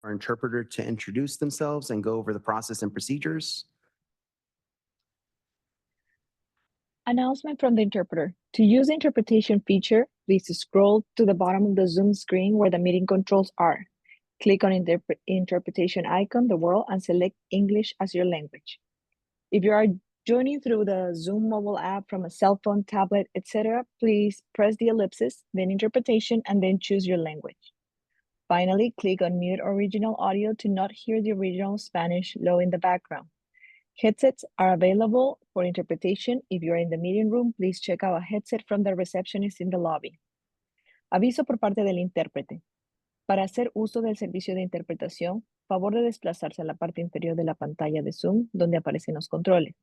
our interpreter to introduce themselves and go over the process and procedures. Announcement from the interpreter. To use the interpretation feature, please scroll to the bottom of the Zoom screen where the meeting controls are. Click on interpretation icon, the world, and select English as your language. If you are joining through the Zoom mobile app from a cell phone, tablet, etc., please press the ellipsis, then interpretation, and then choose your language. Finally, click on mute original audio to not hear the original Spanish low in the background. Headsets are available for interpretation. If you are in the meeting room, please check out a headset from the receptionist in the lobby. Aviso por parte del intérprete. Para hacer uso del servicio de interpretación, favor de desplazarse a la parte inferior de la pantalla de Zoom, donde aparecen los controles.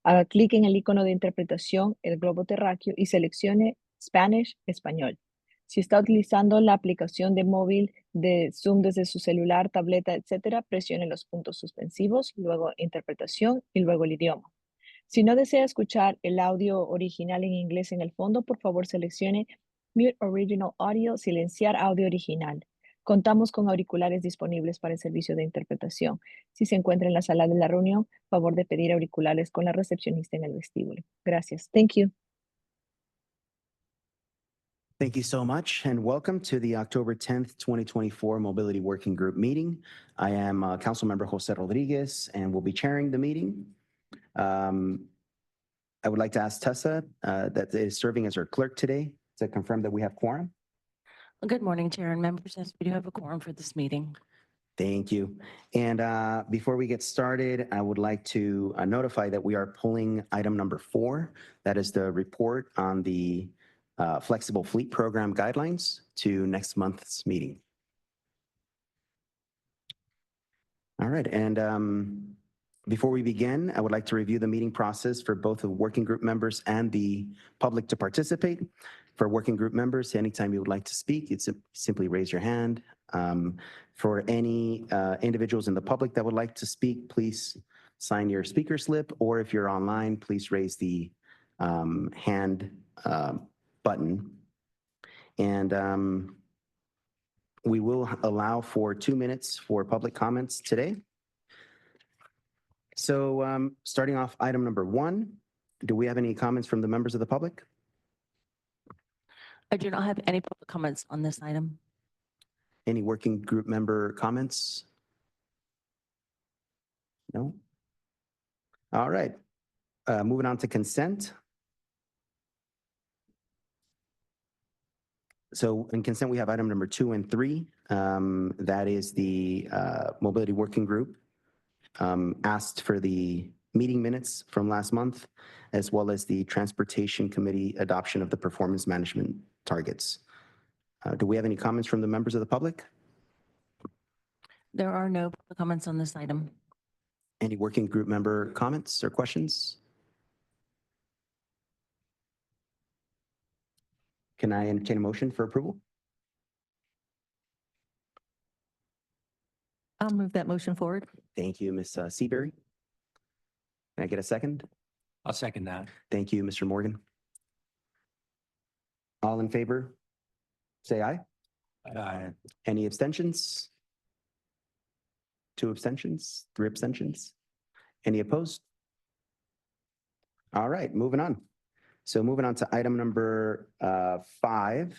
Haga clic en el icono de interpretación, el globo terráqueo, y seleccione Spanish, Español. Si está utilizando la aplicación de móvil de Zoom desde su celular, tableta, etc., presione los puntos suspensivos, luego interpretación y luego el idioma. Si no desea escuchar el audio original en inglés en el fondo, por favor seleccione Mute Original Audio, silenciar audio original. Contamos con auriculares disponibles para el servicio de interpretación. Si se encuentra en la sala de la reunión, favor de pedir auriculares con la recepcionista en el vestíbulo. Gracias. Thank you. Thank you so much, and welcome to the October 10th, 2024 Mobility Working Group meeting. I am Councilmember Jose Rodriguez, and will be chairing the meeting. I would like to ask Tessa, that is serving as our clerk today, to confirm that we have quorum. Good morning, Chair and members. Yes, we do have a quorum for this meeting. Thank you. And before we get started, I would like to notify that we are pulling item number 4. That is the report on the Flexible Fleet Program guidelines to next month's meeting. All right, and before we begin, I would like to review the meeting process for both the working group members and the public to participate. For working group members, anytime you would like to speak, it's simply raise your hand. For any individuals in the public that would like to speak, please sign your speaker slip, or if you're online, please raise the hand button. And we will allow for 2 minutes for public comments today. So starting off item number 1, do we have any comments from the members of the public? I do not have any public comments on this item. Any working group member comments? No? All right. Moving on to consent. So in consent, we have item number 2 and 3. That is the Mobility Working Group asked for the meeting minutes from last month, as well as the Transportation Committee adoption of the performance management targets. Do we have any comments from the members of the public? There are no public comments on this item. Any working group member comments or questions? Can I entertain a motion for approval? I'll move that motion forward. Thank you, Ms. Seabury. Can I get a second? I'll second that. Thank you, Mr. Morgan. All in favor, say aye. Aye. Any abstentions? 2 abstentions, 3 abstentions. Any opposed? All right, moving on. So moving on to item number 5,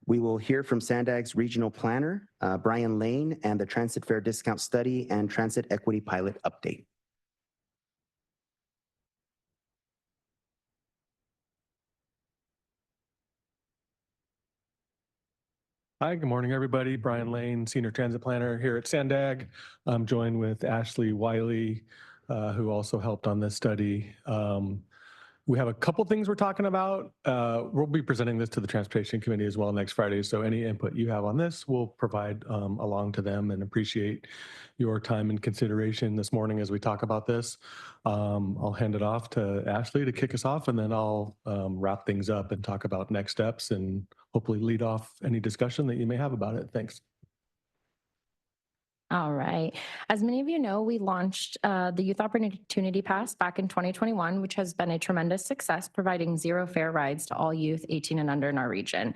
we will hear from SANDAG's regional planner, Brian Lane, and the Transit Fare Discount Study and Transit Equity Pilot Update. Hi, good morning, everybody. Brian Lane, Senior Transit Planner here at SANDAG. I'm joined with Ashley Wiley, who also helped on this study. We have a couple things we're talking about. We'll be presenting this to the Transportation Committee as well next Friday, so any input you have on this, we'll provide along to them, and appreciate your time and consideration this morning as we talk about this. I'll hand it off to Ashley to kick us off, and then I'll wrap things up and talk about next steps and hopefully lead off any discussion that you may have about it. Thanks. All right. As many of you know, we launched the Youth Opportunity Pass back in 2021, which has been a tremendous success, providing 0 fare rides to all youth 18 and under in our region.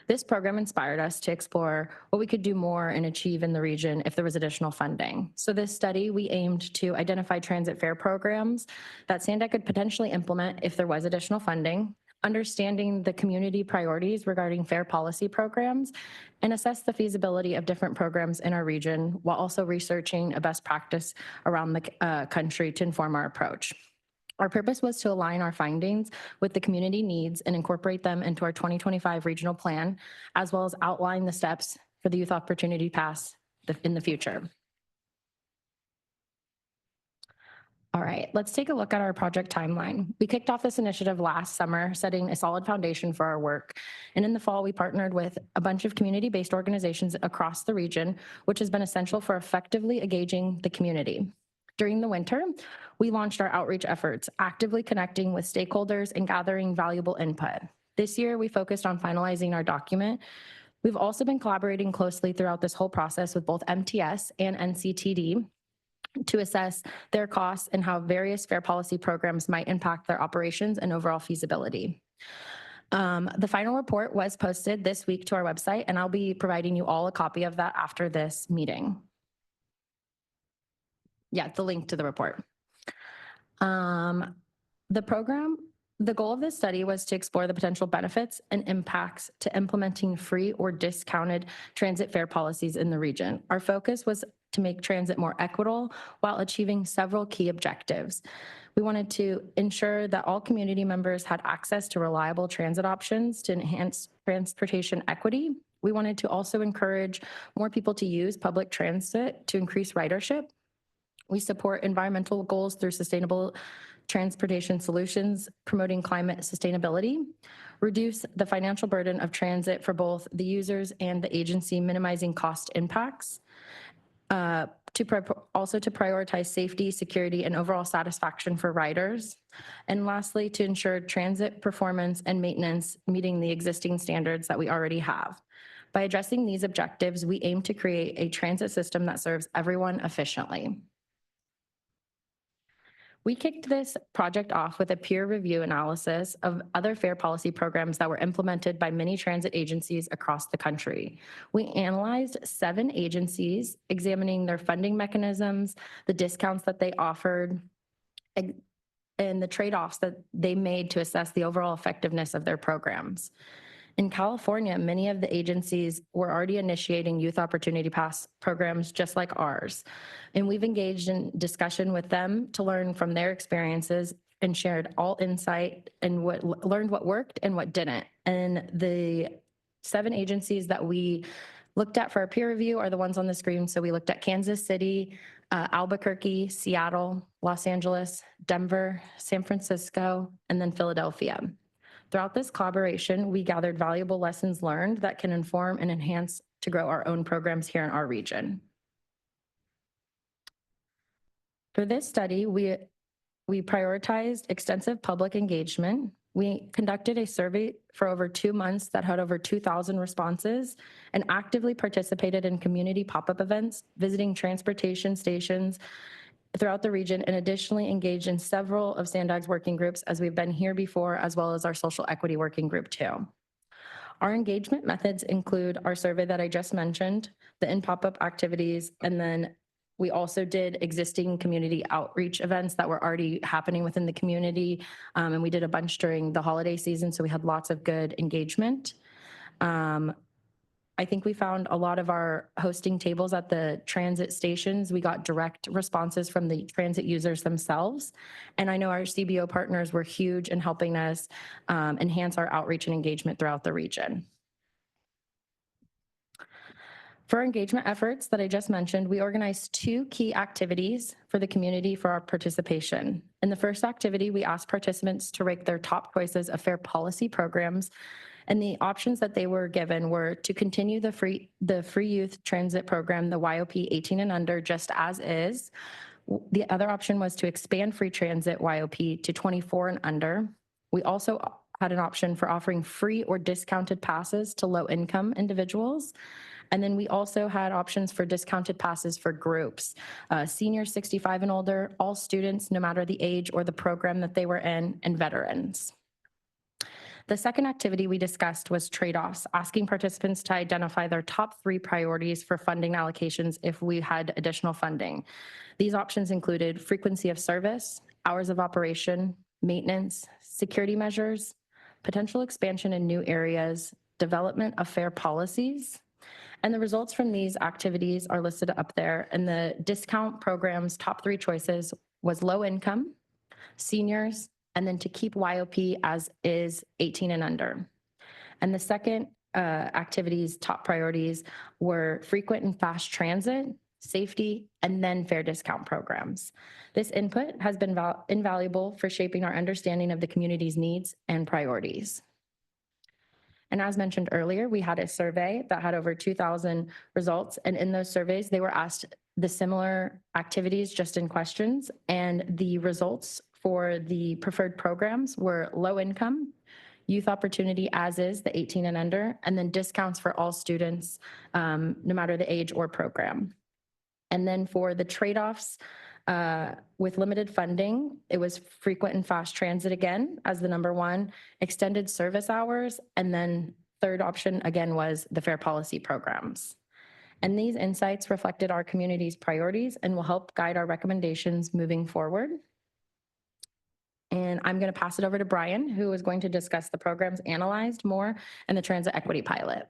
This program inspired us to explore what we could do more and achieve in the region if there was additional funding. So this study, we aimed to identify transit fare programs that SANDAG could potentially implement if there was additional funding, understanding the community priorities regarding fare policy programs, and assess the feasibility of different programs in our region while also researching a best practice around the country to inform our approach. Our purpose was to align our findings with the community needs and incorporate them into our 2025 regional plan, as well as outline the steps for the Youth Opportunity Pass in the future. All right, let's take a look at our project timeline. We kicked off this initiative last summer, setting a solid foundation for our work. And in the fall, we partnered with a bunch of community-based organizations across the region, which has been essential for effectively engaging the community. During the winter, we launched our outreach efforts, actively connecting with stakeholders and gathering valuable input. This year, we focused on finalizing our document. We've also been collaborating closely throughout this whole process with both MTS and NCTD to assess their costs and how various fare policy programs might impact their operations and overall feasibility. The final report was posted this week to our website, and I'll be providing you all a copy of that after this meeting. Yeah, the link to the report. The goal of this study was to explore the potential benefits and impacts to implementing free or discounted transit fare policies in the region. Our focus was to make transit more equitable while achieving several key objectives. We wanted to ensure that all community members had access to reliable transit options to enhance transportation equity. We wanted to also encourage more people to use public transit to increase ridership. We support environmental goals through sustainable transportation solutions, promoting climate sustainability, reduce the financial burden of transit for both the users and the agency, minimizing cost impacts, also to prioritize safety, security, and overall satisfaction for riders. And lastly, to ensure transit performance and maintenance meeting the existing standards that we already have. By addressing these objectives, we aim to create a transit system that serves everyone efficiently. We kicked this project off with a peer review analysis of other fare policy programs that were implemented by many transit agencies across the country. We analyzed 7 agencies, examining their funding mechanisms, the discounts that they offered, and the trade-offs that they made to assess the overall effectiveness of their programs. In California, many of the agencies were already initiating Youth Opportunity Pass programs just like ours. And we've engaged in discussion with them to learn from their experiences and shared all insight and learned what worked and what didn't. And the 7 agencies that we looked at for our peer review are the ones on the screen. So we looked at Kansas City, Albuquerque, Seattle, Los Angeles, Denver, San Francisco, and then Philadelphia. Throughout this collaboration, we gathered valuable lessons learned that can inform and enhance to grow our own programs here in our region. For this study, we prioritized extensive public engagement. We conducted a survey for over 2 months that had over 2,000 responses and actively participated in community pop-up events, visiting transportation stations throughout the region, and additionally engaged in several of SANDAG's working groups as we've been here before, as well as our social equity working group too. Our engagement methods include our survey that I just mentioned, the in-pop-up activities, and then we also did existing community outreach events that were already happening within the community, and we did a bunch during the holiday season, so we had lots of good engagement. I think we found a lot of our hosting tables at the transit stations. We got direct responses from the transit users themselves. And I know our CBO partners were huge in helping us enhance our outreach and engagement throughout the region. For our engagement efforts that I just mentioned, we organized 2 key activities for the community for our participation. In the first activity, we asked participants to rank their top choices of fare policy programs. And the options that they were given were to continue the free youth transit program, the YOP 18 and under, just as is. The other option was to expand free transit YOP to 24 and under. We also had an option for offering free or discounted passes to low-income individuals. And then we also had options for discounted passes for groups, seniors 65 and older, all students, no matter the age or the program that they were in, and veterans. The second activity we discussed was trade-offs, asking participants to identify their top 3 priorities for funding allocations if we had additional funding. These options included frequency of service, hours of operation, maintenance, security measures, potential expansion in new areas, development of fair policies. And the results from these activities are listed up there. And the discount program's top 3 choices was low income, seniors, and then to keep YOP as is 18 and under. And the second activity's top priorities were frequent and fast transit, safety, and then fair discount programs. This input has been invaluable for shaping our understanding of the community's needs and priorities. And as mentioned earlier, we had a survey that had over 2,000 results. And in those surveys, they were asked the similar activities just in questions. And the results for the preferred programs were low income, youth opportunity as is, the 18 and under, and then discounts for all students, no matter the age or program. And then for the trade-offs, with limited funding, it was frequent and fast transit again as the number 1, extended service hours, and then third option again was the fair policy programs. And these insights reflected our community's priorities and will help guide our recommendations moving forward. And I'm going to pass it over to Brian, who is going to discuss the programs analyzed more and the transit equity pilot.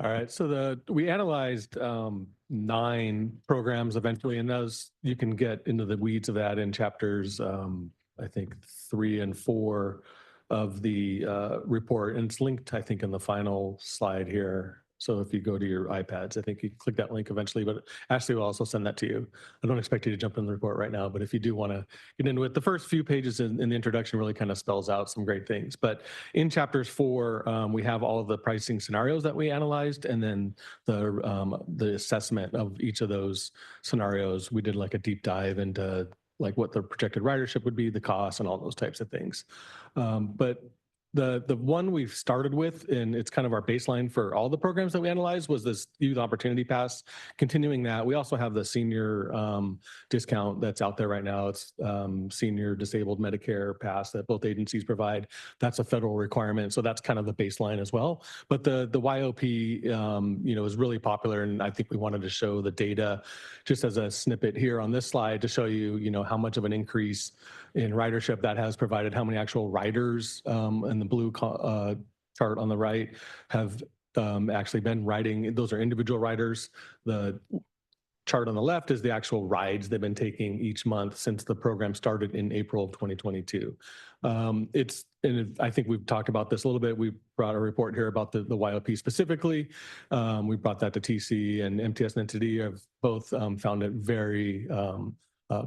All right, so we analyzed 9 programs eventually, and those you can get into the weeds of that in chapters, I think 3 and 4 of the report, and it's linked, I think, in the final slide here. So if you go to your iPads, I think you click that link eventually, but Ashley will also send that to you. I don't expect you to jump in the report right now, but if you do want to get into it, the first few pages in the introduction really kind of spells out some great things. But in chapters 4, we have all of the pricing scenarios that we analyzed, and then the assessment of each of those scenarios. We did like a deep dive into like what the projected ridership would be, the cost, and all those types of things. But the one we've started with, and it's kind of our baseline for all the programs that we analyzed, was this Youth Opportunity Pass. Continuing that, we also have the senior discount that's out there right now. It's Senior Disabled Medicare Pass that both agencies provide. That's a federal requirement, so that's kind of the baseline as well. But the YOP, is really popular, and I think we wanted to show the data just as a snippet here on this slide to show you, how much of an increase in ridership that has provided, how many actual riders in the blue chart on the right have actually been riding. Those are individual riders. The chart on the left is the actual rides they've been taking each month since the program started in April of 2022. And I think we've talked about this a little bit. We brought a report here about the YOP specifically. We brought that to TC, and MTS and NTD have both found it very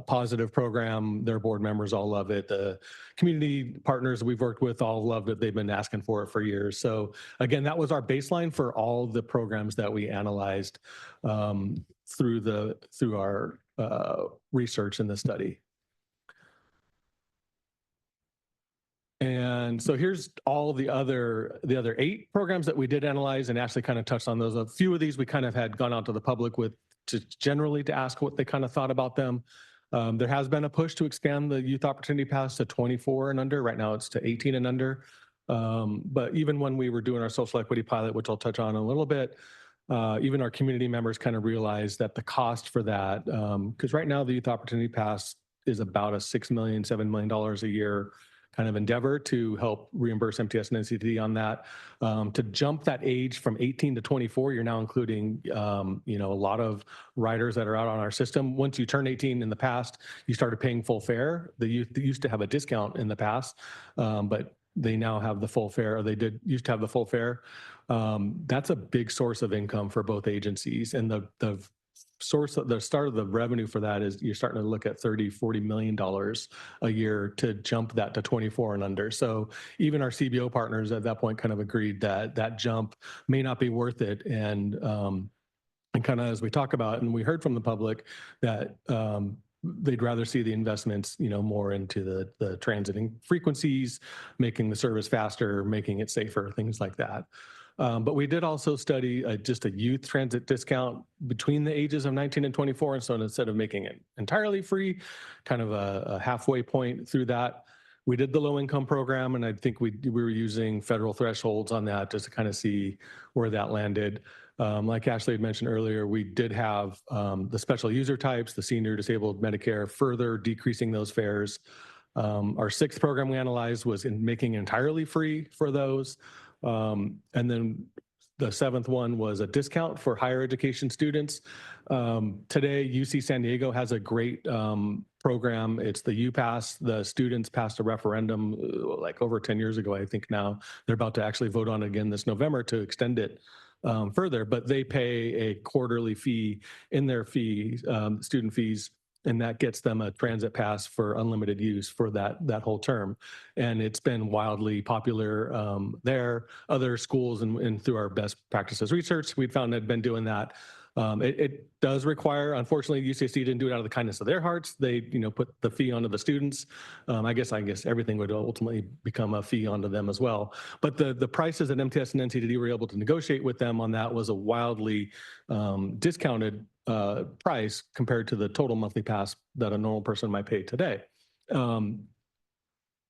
positive program. Their board members all love it. The community partners we've worked with all love it. They've been asking for it for years. So again, that was our baseline for all the programs that we analyzed through our research in the study. And so here's all the other 8 programs that we did analyze, and Ashley kind of touched on those. A few of these we kind of had gone out to the public with generally to ask what they kind of thought about them. There has been a push to expand the Youth Opportunity Pass to 24 and under. Right now it's to 18 and under. But even when we were doing our social equity pilot, which I'll touch on in a little bit, even our community members kind of realized that the cost for that, because right now the Youth Opportunity Pass is about a $6 million, $7 million a year kind of endeavor to help reimburse MTS and NCTD on that. To jump that age from 18 to 24, you're now including, a lot of riders that are out on our system. Once you turn 18 in the past, you started paying full fare. They used to have a discount in the past, but they now have the full fare, or used to have the full fare. That's a big source of income for both agencies. And the start of the revenue for that is you're starting to look at $30-40 million a year to jump that to 24 and under. So even our CBO partners at that point kind of agreed that that jump may not be worth it. And kind of as we talk about, and we heard from the public that they'd rather see the investments, more into the transiting frequencies, making the service faster, making it safer, things like that. But we did also study just a youth transit discount between the ages of 19 and 24. And so instead of making it entirely free, kind of a halfway point through that, We did the low income program, and I think we were using federal thresholds on that just to kind of see where that landed. Like Ashley had mentioned earlier, we did have the special user types, the senior, disabled, Medicare, further decreasing those fares. Our sixth program we analyzed was in making entirely free for those. And then the seventh one was a discount for higher education students. Today, UC San Diego has a great program. It's the UPass. The students passed a referendum like over 10 years ago, I think now. They're about to actually vote on it again this November to extend it further, but they pay a quarterly fee in their fee, student fees, and that gets them a transit pass for unlimited use for that whole term. And it's been wildly popular there. Other schools and through our best practices research, we found had been doing that. It does require, unfortunately, UCSD didn't do it out of the kindness of their hearts. They, put the fee onto the students. I guess everything would ultimately become a fee onto them as well. But the prices that MTS and NCTD were able to negotiate with them on that was a wildly discounted price compared to the total monthly pass that a normal person might pay today.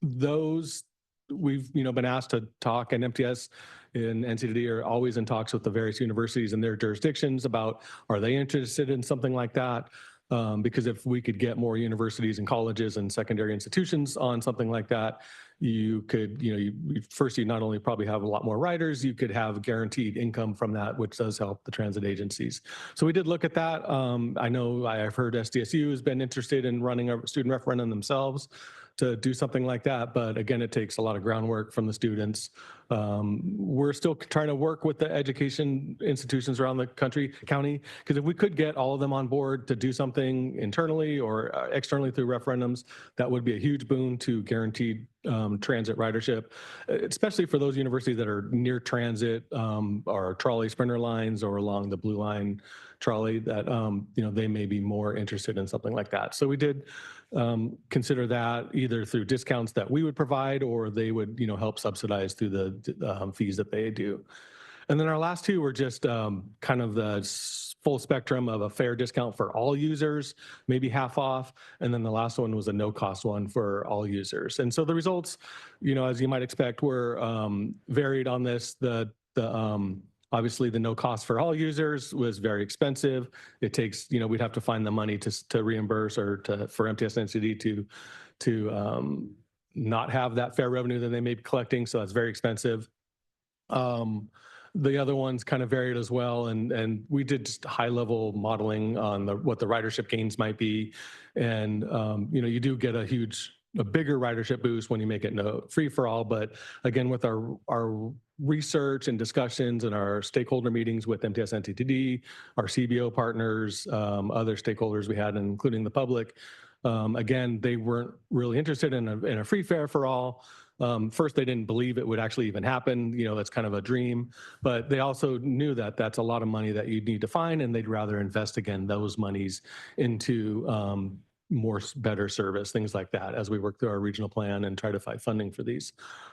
Those we've been asked to talk, and MTS and NCTD are always in talks with the various universities in their jurisdictions about, are they interested in something like that? Because if we could get more universities and colleges and secondary institutions on something like that, you could, first, you not only probably have a lot more riders, you could have guaranteed income from that, which does help the transit agencies. So we did look at that. I know I've heard SDSU has been interested in running a student referendum themselves to do something like that. But again, it takes a lot of groundwork from the students. We're still trying to work with the education institutions around the county, because if we could get all of them on board to do something internally or externally through referendums, that would be a huge boon to guaranteed transit ridership, especially for those universities that are near transit or trolley sprinter lines or along the Blue Line trolley that, they may be more interested in something like that. So we did consider that either through discounts that we would provide, or they would, help subsidize through the fees that they do. And then our last two were just kind of the full spectrum of a fair discount for all users, maybe half off. And then the last one was a no cost one for all users. And so the results, as you might expect, were varied on this. Obviously, the no cost for all users was very expensive. It takes, we'd have to find the money to reimburse or for MTS and NCD to not have that fair revenue that they may be collecting. So that's very expensive. The other ones kind of varied as well, and we did just high-level modeling on what the ridership gains might be, and you do get a bigger ridership boost when you make it free for all. But again, with our research and discussions and our stakeholder meetings with MTS NTTD, our CBO partners, other stakeholders we had, including the public, again, they weren't really interested in a free fare for all. First, they didn't believe it would actually even happen. That's kind of a dream. But they also knew that that's a lot of money that you'd need to find, and they'd rather invest, again, those monies into better service, things like that, as we work through our regional plan and try to find funding for these.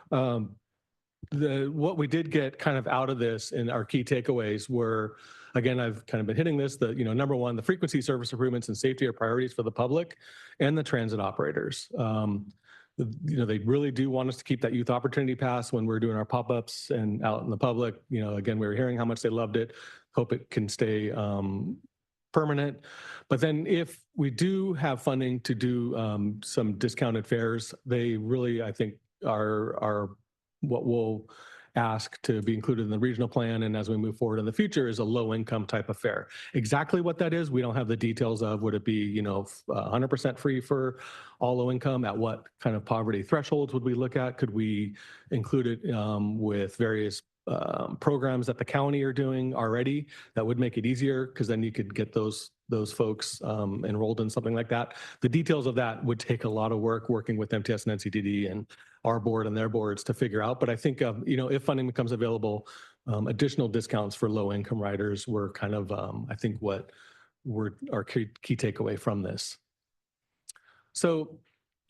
What we did get kind of out of this and our key takeaways were, again, I've kind of been hitting this, number one, the frequency, service improvements, and safety are priorities for the public and the transit operators. They really do want us to keep that youth opportunity pass when we're doing our pop-ups and out in the public. Again, we were hearing how much they loved it. Hope it can stay permanent. But then if we do have funding to do some discounted fares, they really, I think, are what we'll ask to be included in the regional plan, and as we move forward in the future, is a low income type of fare. Exactly what that is, we don't have the details of. Would it be 100% free for all low income? At what kind of poverty thresholds would we look at? Could we include it with various programs that the county are doing already that would make it easier, because then you could get those folks enrolled in something like that. The details of that would take a lot of work working with MTS and NCTD and our board and their boards to figure out. But I think, if funding becomes available, additional discounts for low income riders were kind of, I think, what were our key takeaway from this. So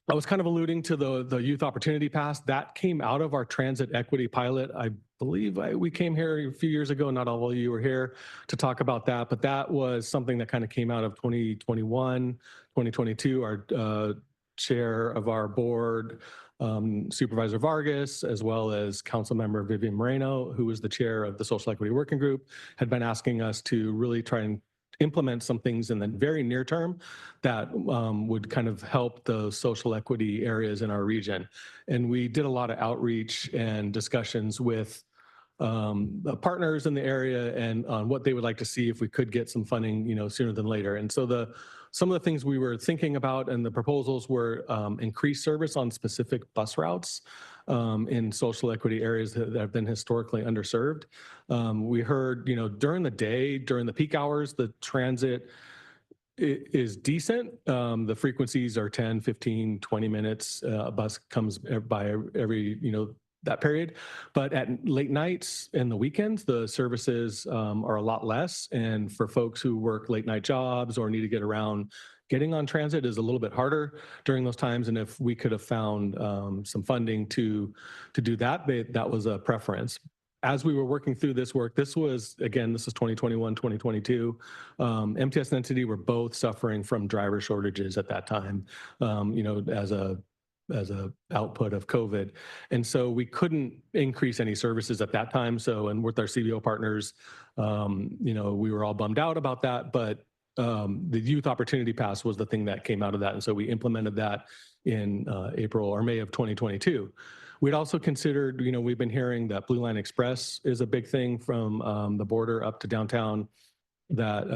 I was kind of alluding to the Youth Opportunity Pass. That came out of our transit equity pilot. I believe we came here a few years ago. Not all of you were here to talk about that, but that was something that kind of came out of 2021, 2022. Our chair of our board, Supervisor Vargas, as well as Council Member Vivian Moreno, who was the chair of the Social Equity Working Group, had been asking us to really try and implement some things in the very near term that would kind of help the social equity areas in our region. And we did a lot of outreach and discussions with the partners in the area and on what they would like to see if we could get some funding, sooner than later. And so some of the things we were thinking about and the proposals were increased service on specific bus routes in social equity areas that have been historically underserved. We heard, during the day, during the peak hours, the transit is decent. The frequencies are 10, 15, 20 minutes. A bus comes by every, that period. But at late nights and the weekends, the services are a lot less. And for folks who work late night jobs or need to get around, getting on transit is a little bit harder during those times. And if we could have found some funding to do that, that was a preference. As we were working through this work, this is 2021, 2022. MTS and NCD were both suffering from driver shortages at that time, as a output of COVID. And so we couldn't increase any services at that time. So, and with our CBO partners, we were all bummed out about that, but the Youth Opportunity Pass was the thing that came out of that. And so we implemented that in April or May of 2022. We'd also considered, we've been hearing that Blue Line Express is a big thing from the border up to downtown, that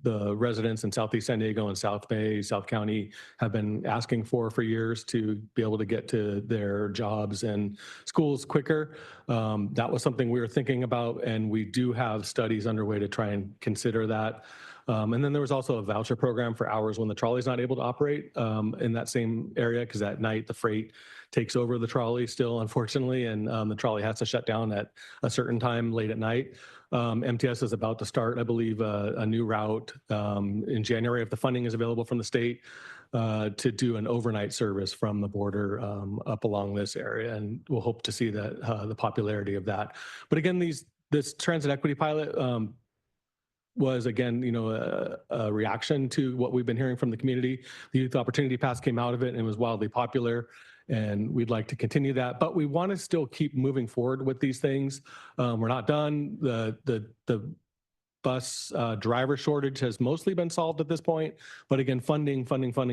the residents in Southeast San Diego and South Bay, South County have been asking for years to be able to get to their jobs and schools quicker. That was something we were thinking about, and we do have studies underway to try and consider that. And then there was also a voucher program for hours when the trolley's not able to operate in that same area, because at night the freight takes over the trolley still, unfortunately, and the trolley has to shut down at a certain time late at night. MTS is about to start, I believe, a new route in January, if the funding is available from the state, to do an overnight service from the border up along this area. And we'll hope to see that the popularity of that. But again, this transit equity pilot was, again, a reaction to what we've been hearing from the community. The Youth Opportunity Pass came out of it and was wildly popular, and we'd like to continue that. But we want to still keep moving forward with these things. We're not done. The bus driver shortage has mostly been solved at this point. But again, funding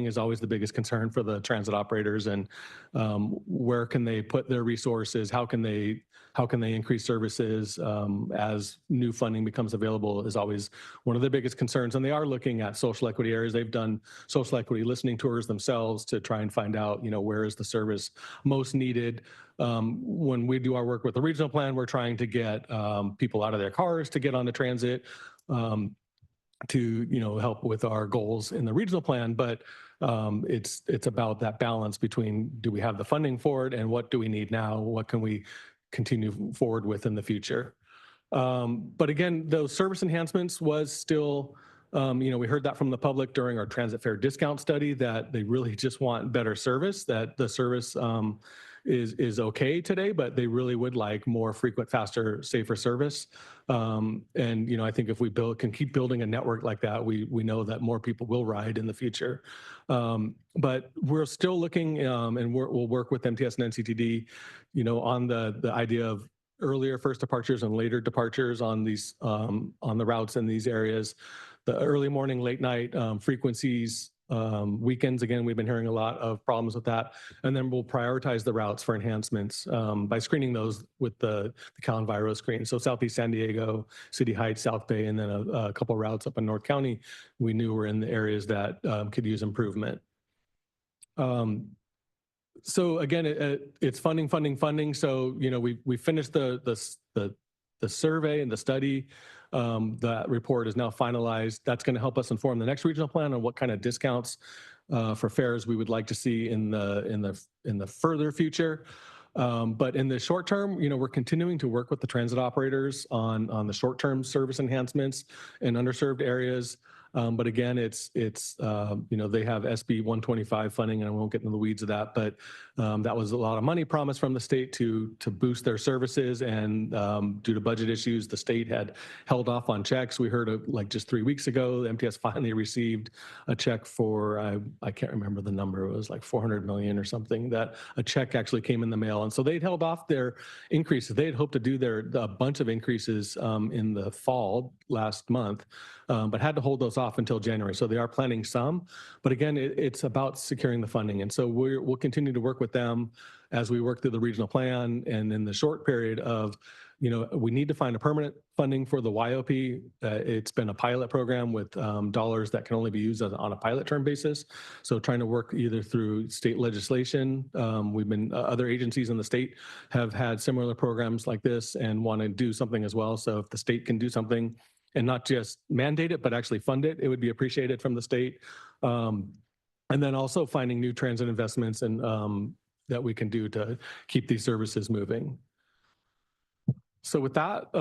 is always the biggest concern for the transit operators. And where can they put their resources? How can they increase services as new funding becomes available is always one of the biggest concerns. And they are looking at social equity areas. They've done social equity listening tours themselves to try and find out, where is the service most needed. When we do our work with the regional plan, we're trying to get people out of their cars to get onto transit to help with our goals in the regional plan. But it's about that balance between, do we have the funding for it, and what do we need now? What can we continue forward with in the future? But again, those service enhancements was still, we heard that from the public during our transit fare discount study, that they really just want better service, that the service is okay today, but they really would like more frequent, faster, safer service. And I think if we can keep building a network like that, we know that more people will ride in the future. But we're still looking, and we'll work with MTS and NCTD, on the idea of earlier first departures and later departures on these on the routes in these areas. The early morning, late night frequencies. Weekends, again, we've been hearing a lot of problems with that. And then we'll prioritize the routes for enhancements by screening those with the Kaalmada screen. So Southeast San Diego, City Heights, South Bay, and then a couple routes up in North County, we knew were in the areas that could use improvement. So again, it's funding. So, we finished the survey and the study. That report is now finalized. That's going to help us inform the next regional plan on what kind of discounts for fares we would like to see in the further future. But in the short term, we're continuing to work with the transit operators on the short-term service enhancements in underserved areas. But again, it's they have SB 125 funding, and I won't get into the weeds of that, but that was a lot of money promised from the state to boost their services. And due to budget issues, the state had held off on checks. We heard of, like, just 3 weeks ago, the MTS finally received a check for, I can't remember the number, it was like 400 million or something, that a check actually came in the mail. And so they'd held off their increases. They had hoped to do a bunch of increases in the fall last month, but had to hold those off until January. So they are planning some, but again, it's about securing the funding. And so we'll continue to work with them as we work through the regional plan. And in the short period of, we need to find a permanent funding for the YOP. It's been a pilot program with dollars that can only be used on a pilot term basis. So trying to work either through state legislation. Other agencies in the state have had similar programs like this and want to do something as well. So if the state can do something and not just mandate it, but actually fund it, it would be appreciated from the state. And then also finding new transit investments and that we can do to keep these services moving. So with that,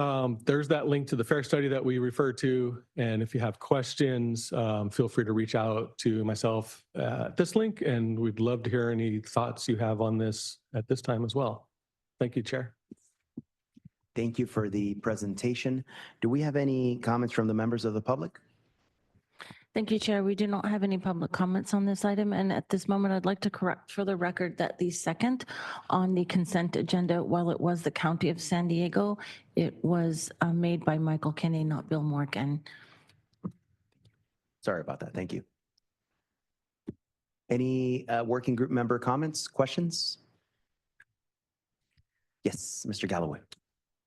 there's that link to the FAIR study that we referred to. And if you have questions, feel free to reach out to myself at this link, and we'd love to hear any thoughts you have on this at this time as well. Thank you, Chair. Thank you for the presentation. Do we have any comments from the members of the public? Thank you, Chair. We do not have any public comments on this item. And at this moment, I'd like to correct for the record that the second on the consent agenda, while it was the County of San Diego, it was made by Michael Kinney, not Bill Morgan. Sorry about that. Thank you. Any working group member comments, questions? Yes, Mr. Galloway.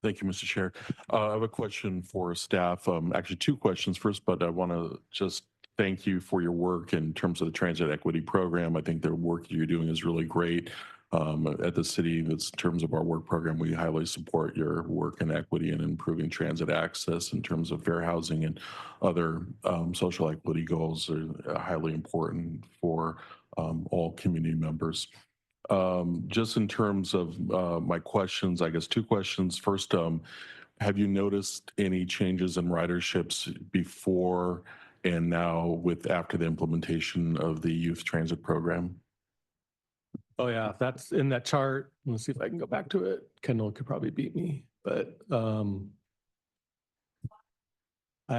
Thank you, Mr. Chair. I have a question for staff. Actually, two questions. First, but I want to just thank you for your work in terms of the transit equity program. I think the work you're doing is really great. At the city, in terms of our work program, we highly support your work in equity and improving transit access in terms of fair housing and other social equity goals are highly important for all community members. Just in terms of my questions, I guess two questions. First, have you noticed any changes in riderships before and now after the implementation of the youth transit program? Oh yeah, that's in that chart. Let's see if I can go back to it. Kendall could probably beat me, but I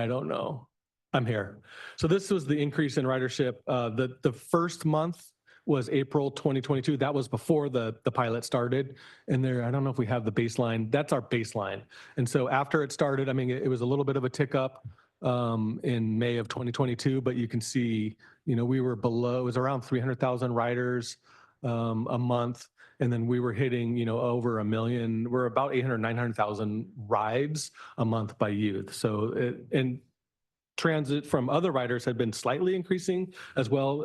don't know. I'm here. So this was the increase in ridership. The first month was April 2022. That was before the pilot started. And there, I don't know if we have the baseline. That's our baseline. And so after it started, I mean, it was a little bit of a tick up in May of 2022, but you can see, we were below, it was around 300,000 riders a month. And then we were hitting, over 1 million. We're about 800, 900,000 rides a month by youth. So, and transit from other riders had been slightly increasing as well,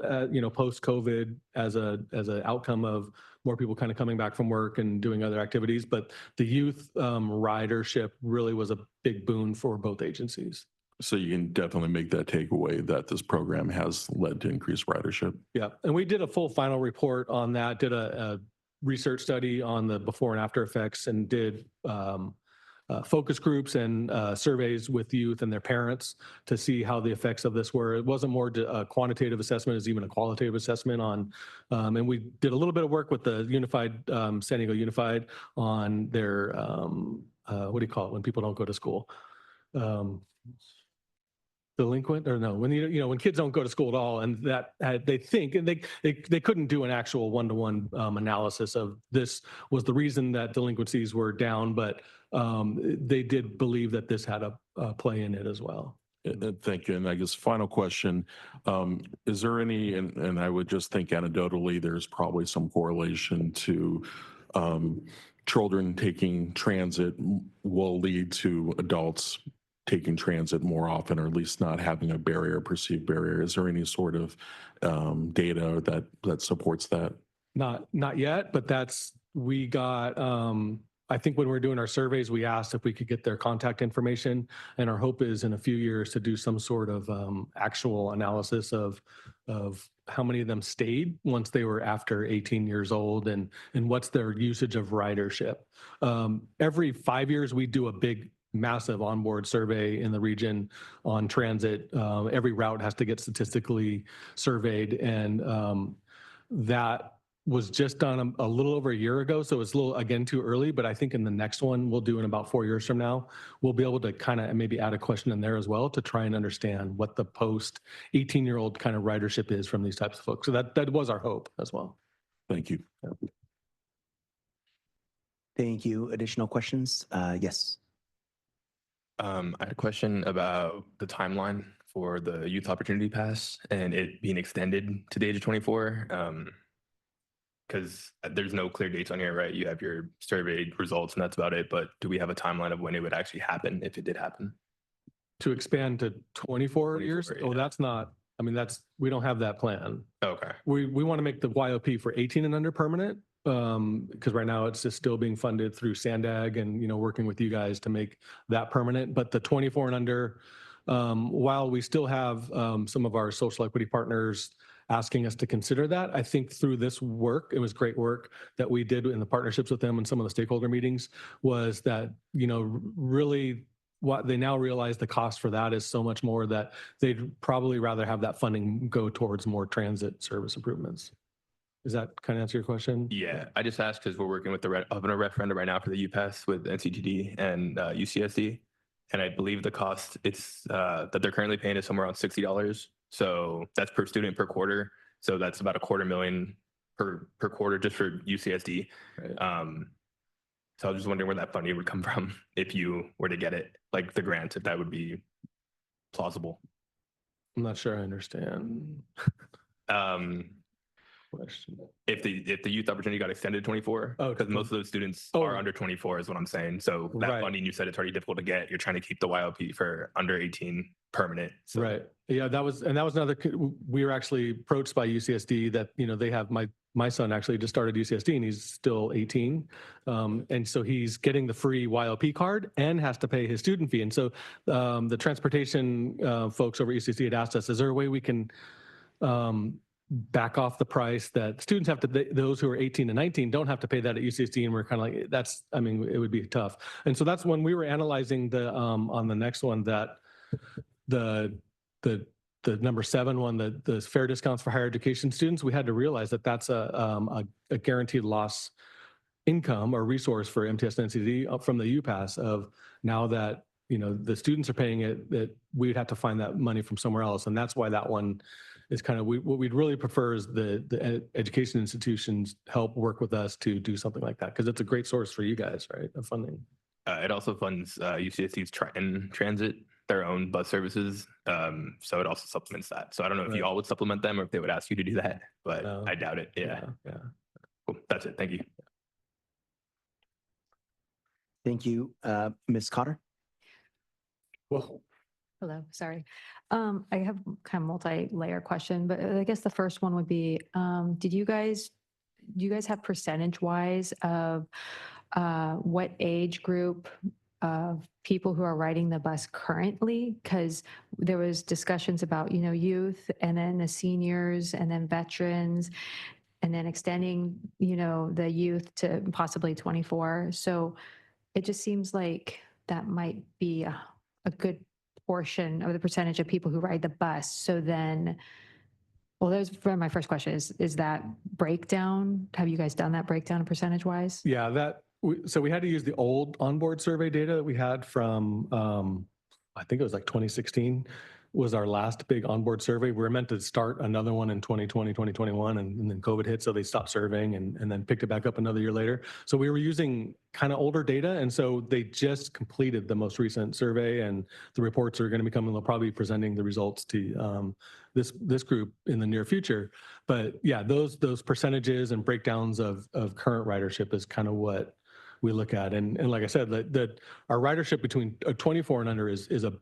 post-COVID as an outcome of more people kind of coming back from work and doing other activities. But the youth ridership really was a big boon for both agencies. So you can definitely make that takeaway that this program has led to increased ridership. Yeah, and we did a full final report on that, did a research study on the before and after effects, and did focus groups and surveys with youth and their parents to see how the effects of this were. It wasn't more a quantitative assessment, it was even a qualitative assessment on, and we did a little bit of work with the Unified, San Diego Unified on their, what do you call it when people don't go to school? Delinquent or no, when when kids don't go to school at all, and that they think, and they couldn't do an actual one-to-one analysis of this was the reason that delinquencies were down, but they did believe that this had a play in it as well. Thank you. And I guess final question, is there any, and I would just think anecdotally, there's probably some correlation to children taking transit will lead to adults taking transit more often, or at least not having a perceived barrier. Is there any sort of data that supports that? Not yet, but we got, I think when we were doing our surveys, we asked if we could get their contact information, and our hope is in a few years to do some sort of actual analysis of how many of them stayed once they were after 18 years old, and what's their usage of ridership. Every 5 years, we do a big massive onboard survey in the region on transit. Every route has to get statistically surveyed, and that was just done a little over a year ago. So it's a little, again, too early, but I think in the next one we'll do in about 4 years from now, we'll be able to kind of maybe add a question in there as well to try and understand what the post 18-year-old kind of ridership is from these types of folks. So that was our hope as well. Thank you. Thank you. Additional questions? Yes. I had a question about the timeline for the Youth Opportunity Pass and it being extended to the age of 24. Because there's no clear dates on here, right? You have your survey results and that's about it. But do we have a timeline of when it would actually happen if it did happen? To expand to 24 years? yeah. Oh, that's not, I mean, we don't have that plan. Okay. We want to make the YOP for 18 and under permanent, because right now it's just still being funded through SANDAG and, working with you guys to make that permanent. But the 24 and under, while we still have some of our social equity partners asking us to consider that, I think through this work, it was great work that we did in the partnerships with them and some of the stakeholder meetings, was that, really what they now realize the cost for that is so much more that they'd probably rather have that funding go towards more transit service improvements. Does that kind of answer your question? Yeah, I just asked because we're working with the having a referendum right now for the UPass with NCTD and UCSD. And I believe the cost that they're currently paying is somewhere around $60. So that's per student per quarter. So that's about $250,000 per quarter just for UCSD. Right. So I was just wondering where that funding would come from if you were to get it, like the grant, if that would be plausible. I'm not sure I understand. Question. If the youth opportunity got extended to 24, Oh, because most of those students are under 24 is what I'm saying. So that Right. funding, you said it's already difficult to get. You're trying to keep the YLP for under 18 permanent. So. Right. Yeah, that was another, we were actually approached by UCSD that, they have my son actually just started UCSD and he's still 18. And so he's getting the free YLP card and has to pay his student fee. And so the transportation folks over at UCSD had asked us, is there a way we can back off the price that students have to, those who are 18 and 19 don't have to pay that at UCSD? And we're kind of like, it would be tough. And so that's when we were analyzing on the next one, that the number 7 one, the fair discounts for higher education students, we had to realize that that's a guaranteed loss income or resource for MTS and NCD from the UPass of now that, the students are paying it, that we'd have to find that money from somewhere else. And that's why that one is kind of, what we'd really prefer is the education institutions help work with us to do something like that, because it's a great source for you guys, right, of funding. It also funds UCSD's transit, their own bus services. So it also supplements that. So I don't know if you all would supplement them or if they would ask you to do that, but I doubt it. Yeah. Cool. That's it. Thank you. Thank you. Ms. Cotter? Well, Hello, sorry. I have kind of multi-layer question, but I guess the first one would be, do you guys have percentage-wise of what age group of people who are riding the bus currently? Because there was discussions about, youth and then the seniors and then veterans and then extending, the youth to possibly 24. So it just seems like that might be a good portion of the percentage of people who ride the bus. So then, well, that was my first question is that breakdown? Have you guys done that breakdown percentage wise? Yeah, so we had to use the old onboard survey data that we had from, I think it was like 2016 was our last big onboard survey. We were meant to start another one in 2020, 2021, and then COVID hit. So they stopped surveying and then picked it back up another year later. So we were using kind of older data. And so they just completed the most recent survey and the reports are going to be coming. They'll probably be presenting the results to this group in the near future. But yeah, those percentages and breakdowns of current ridership is kind of what we look at. And like I said, that our ridership between 24 and under is a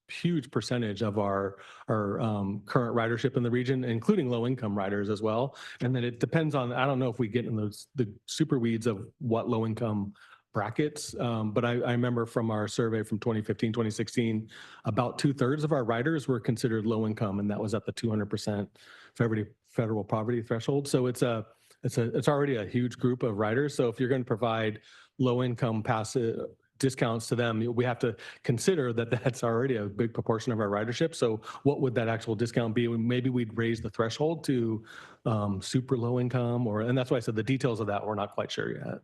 huge percentage of our current ridership in the region, including low income riders as well. And then it depends on, I don't know if we get in the super weeds of what low income brackets, but I remember from our survey from 2015, 2016, about 2/3 of our riders were considered low income, and that was at the 200% federal poverty threshold. So it's already a huge group of riders. So if you're going to provide low income passive discounts to them, we have to consider that that's already a big proportion of our ridership. So what would that actual discount be? Maybe we'd raise the threshold to super low income, and that's why I said the details of that we're not quite sure yet.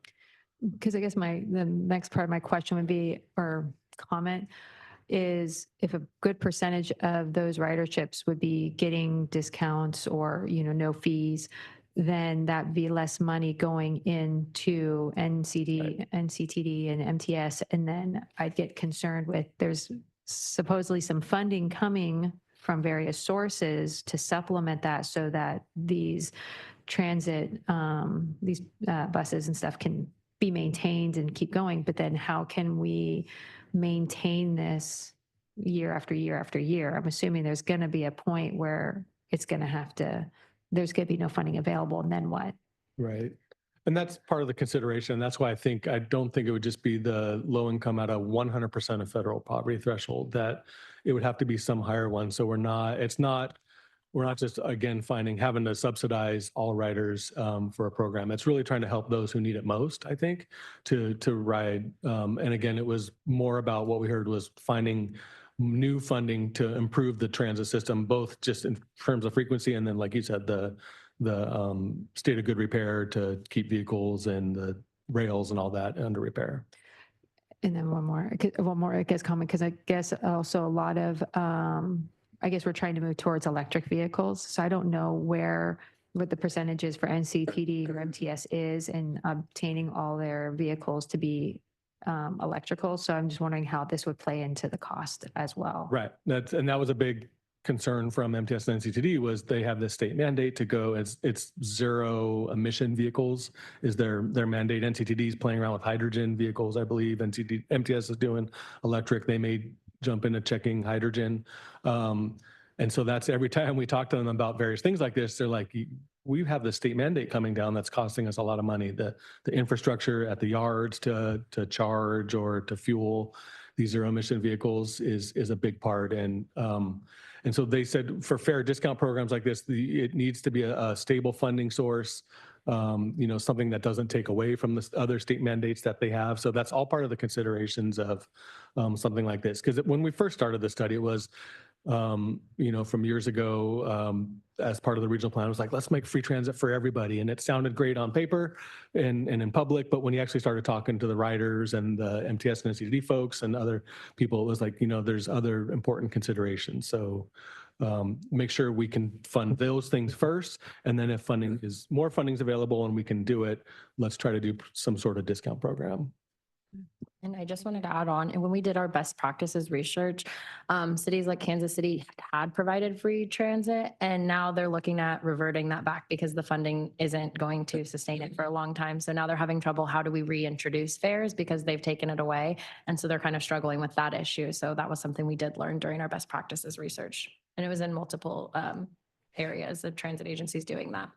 Because I guess the next part of my question would be, or comment, is if a good percentage of those riderships would be getting discounts or, no fees, then that'd be less money going into NCTD and MTS. And then I'd get concerned with, there's supposedly some funding coming from various sources to supplement that so that these transit, these buses and stuff can be maintained and keep going. But then how can we maintain this year after year after year? I'm assuming there's going to be a point where it's going to there's going to be no funding available, and then what? Right. And that's part of the consideration. That's why I don't think it would just be the low income at a 100% of federal poverty threshold, that it would have to be some higher one. So we're not just, again, having to subsidize all riders for a program. It's really trying to help those who need it most, I think, to ride. And again, it was more about what we heard was finding new funding to improve the transit system, both just in terms of frequency and then, like you said, the state of good repair to keep vehicles and the rails and all that under repair. And then one more, I guess, comment, because I guess also a lot of, I guess we're trying to move towards electric vehicles. So I don't know what the percentages for NCTD or MTS is in obtaining all their vehicles to be electrical. So I'm just wondering how this would play into the cost as well. Right. That was a big concern from MTS and NCTD, was they have this state mandate to go, it's zero emission vehicles is their mandate. NCTD is playing around with hydrogen vehicles, I believe. MTS is doing electric. They may jump into checking hydrogen. And so that's every time we talk to them about various things like this, they're like, we have the state mandate coming down that's costing us a lot of money. The infrastructure at the yards to charge or to fuel these zero emission vehicles is a big part. And so they said for fair discount programs like this, it needs to be a stable funding source, something that doesn't take away from the other state mandates that they have. So that's all part of the considerations of something like this. Because when we first started the study, it was, from years ago, as part of the regional plan, it was like, let's make free transit for everybody. And it sounded great on paper and in public, but when you actually started talking to the riders and the MTS and NCTD folks and other people, it was like, there's other important considerations. So make sure we can fund those things first. And then if more funding is available and we can do it, let's try to do some sort of discount program. And I just wanted to add on, and when we did our best practices research, cities like Kansas City had provided free transit, and now they're looking at reverting that back because the funding isn't going to sustain it for a long time. So now they're having trouble. How do we reintroduce fares because they've taken it away? And so they're kind of struggling with that issue. So that was something we did learn during our best practices research. And it was in multiple areas of transit agencies doing that.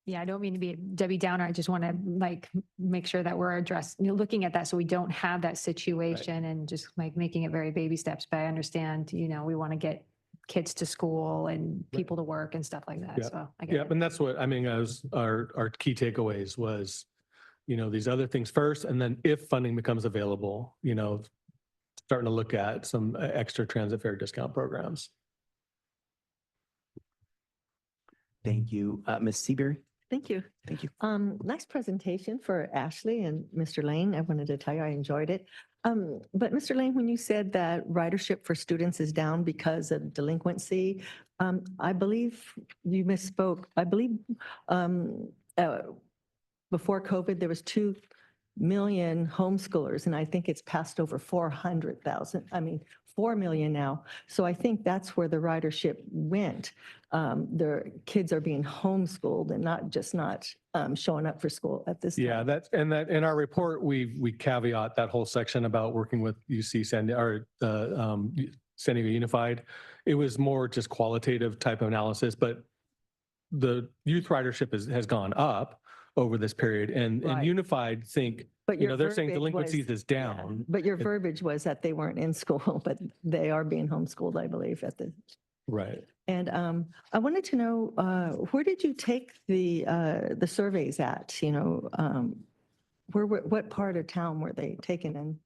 Yeah, I don't mean to be a Debbie Downer. I just want to make sure that we're looking at that so we don't have that situation and just making it very baby steps. But I understand, we want to get kids to school and people to work and stuff like that. Yeah. So I get it. And that's what as our key takeaways was, these other things first, and then if funding becomes available, starting to look at some extra transit fare discount programs. Thank you. Ms. Seabury? Thank you. Thank you. Nice presentation for Ashley and Mr. Lane. I wanted to tell you I enjoyed it. But Mr. Lane, when you said that ridership for students is down because of delinquency, I believe you misspoke. I believe before COVID, there was 2 million homeschoolers, and I think it's passed over 400,000. 4 million now. So I think that's where the ridership went. Their kids are being homeschooled and not showing up for school at this time. Yeah, that in our report, we caveat that whole section about working with UC San Diego Unified. It was more just qualitative type of analysis, but the youth ridership has gone up over this period, and Unified think, but they're saying delinquencies is down. Yeah, but your verbiage was that they weren't in school, but they are being homeschooled, I believe, at the. Right. And I wanted to know, where did you take the surveys at? What part of town were they taken in?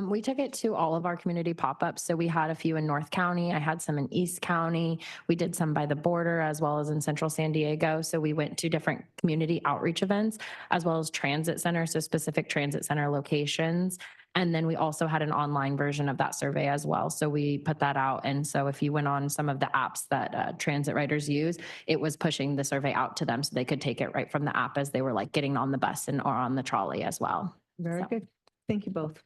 We took it to all of our community pop-ups. So we had a few in North County. I had some in East County. We did some by the border as well as in Central San Diego. So we went to different community outreach events as well as transit centers, so specific transit center locations. And then we also had an online version of that survey as well. So we put that out. And so if you went on some of the apps that transit riders use, it was pushing the survey out to them so they could take it right from the app as they were like getting on the bus and or on the trolley as well. Very So. good. Thank you both.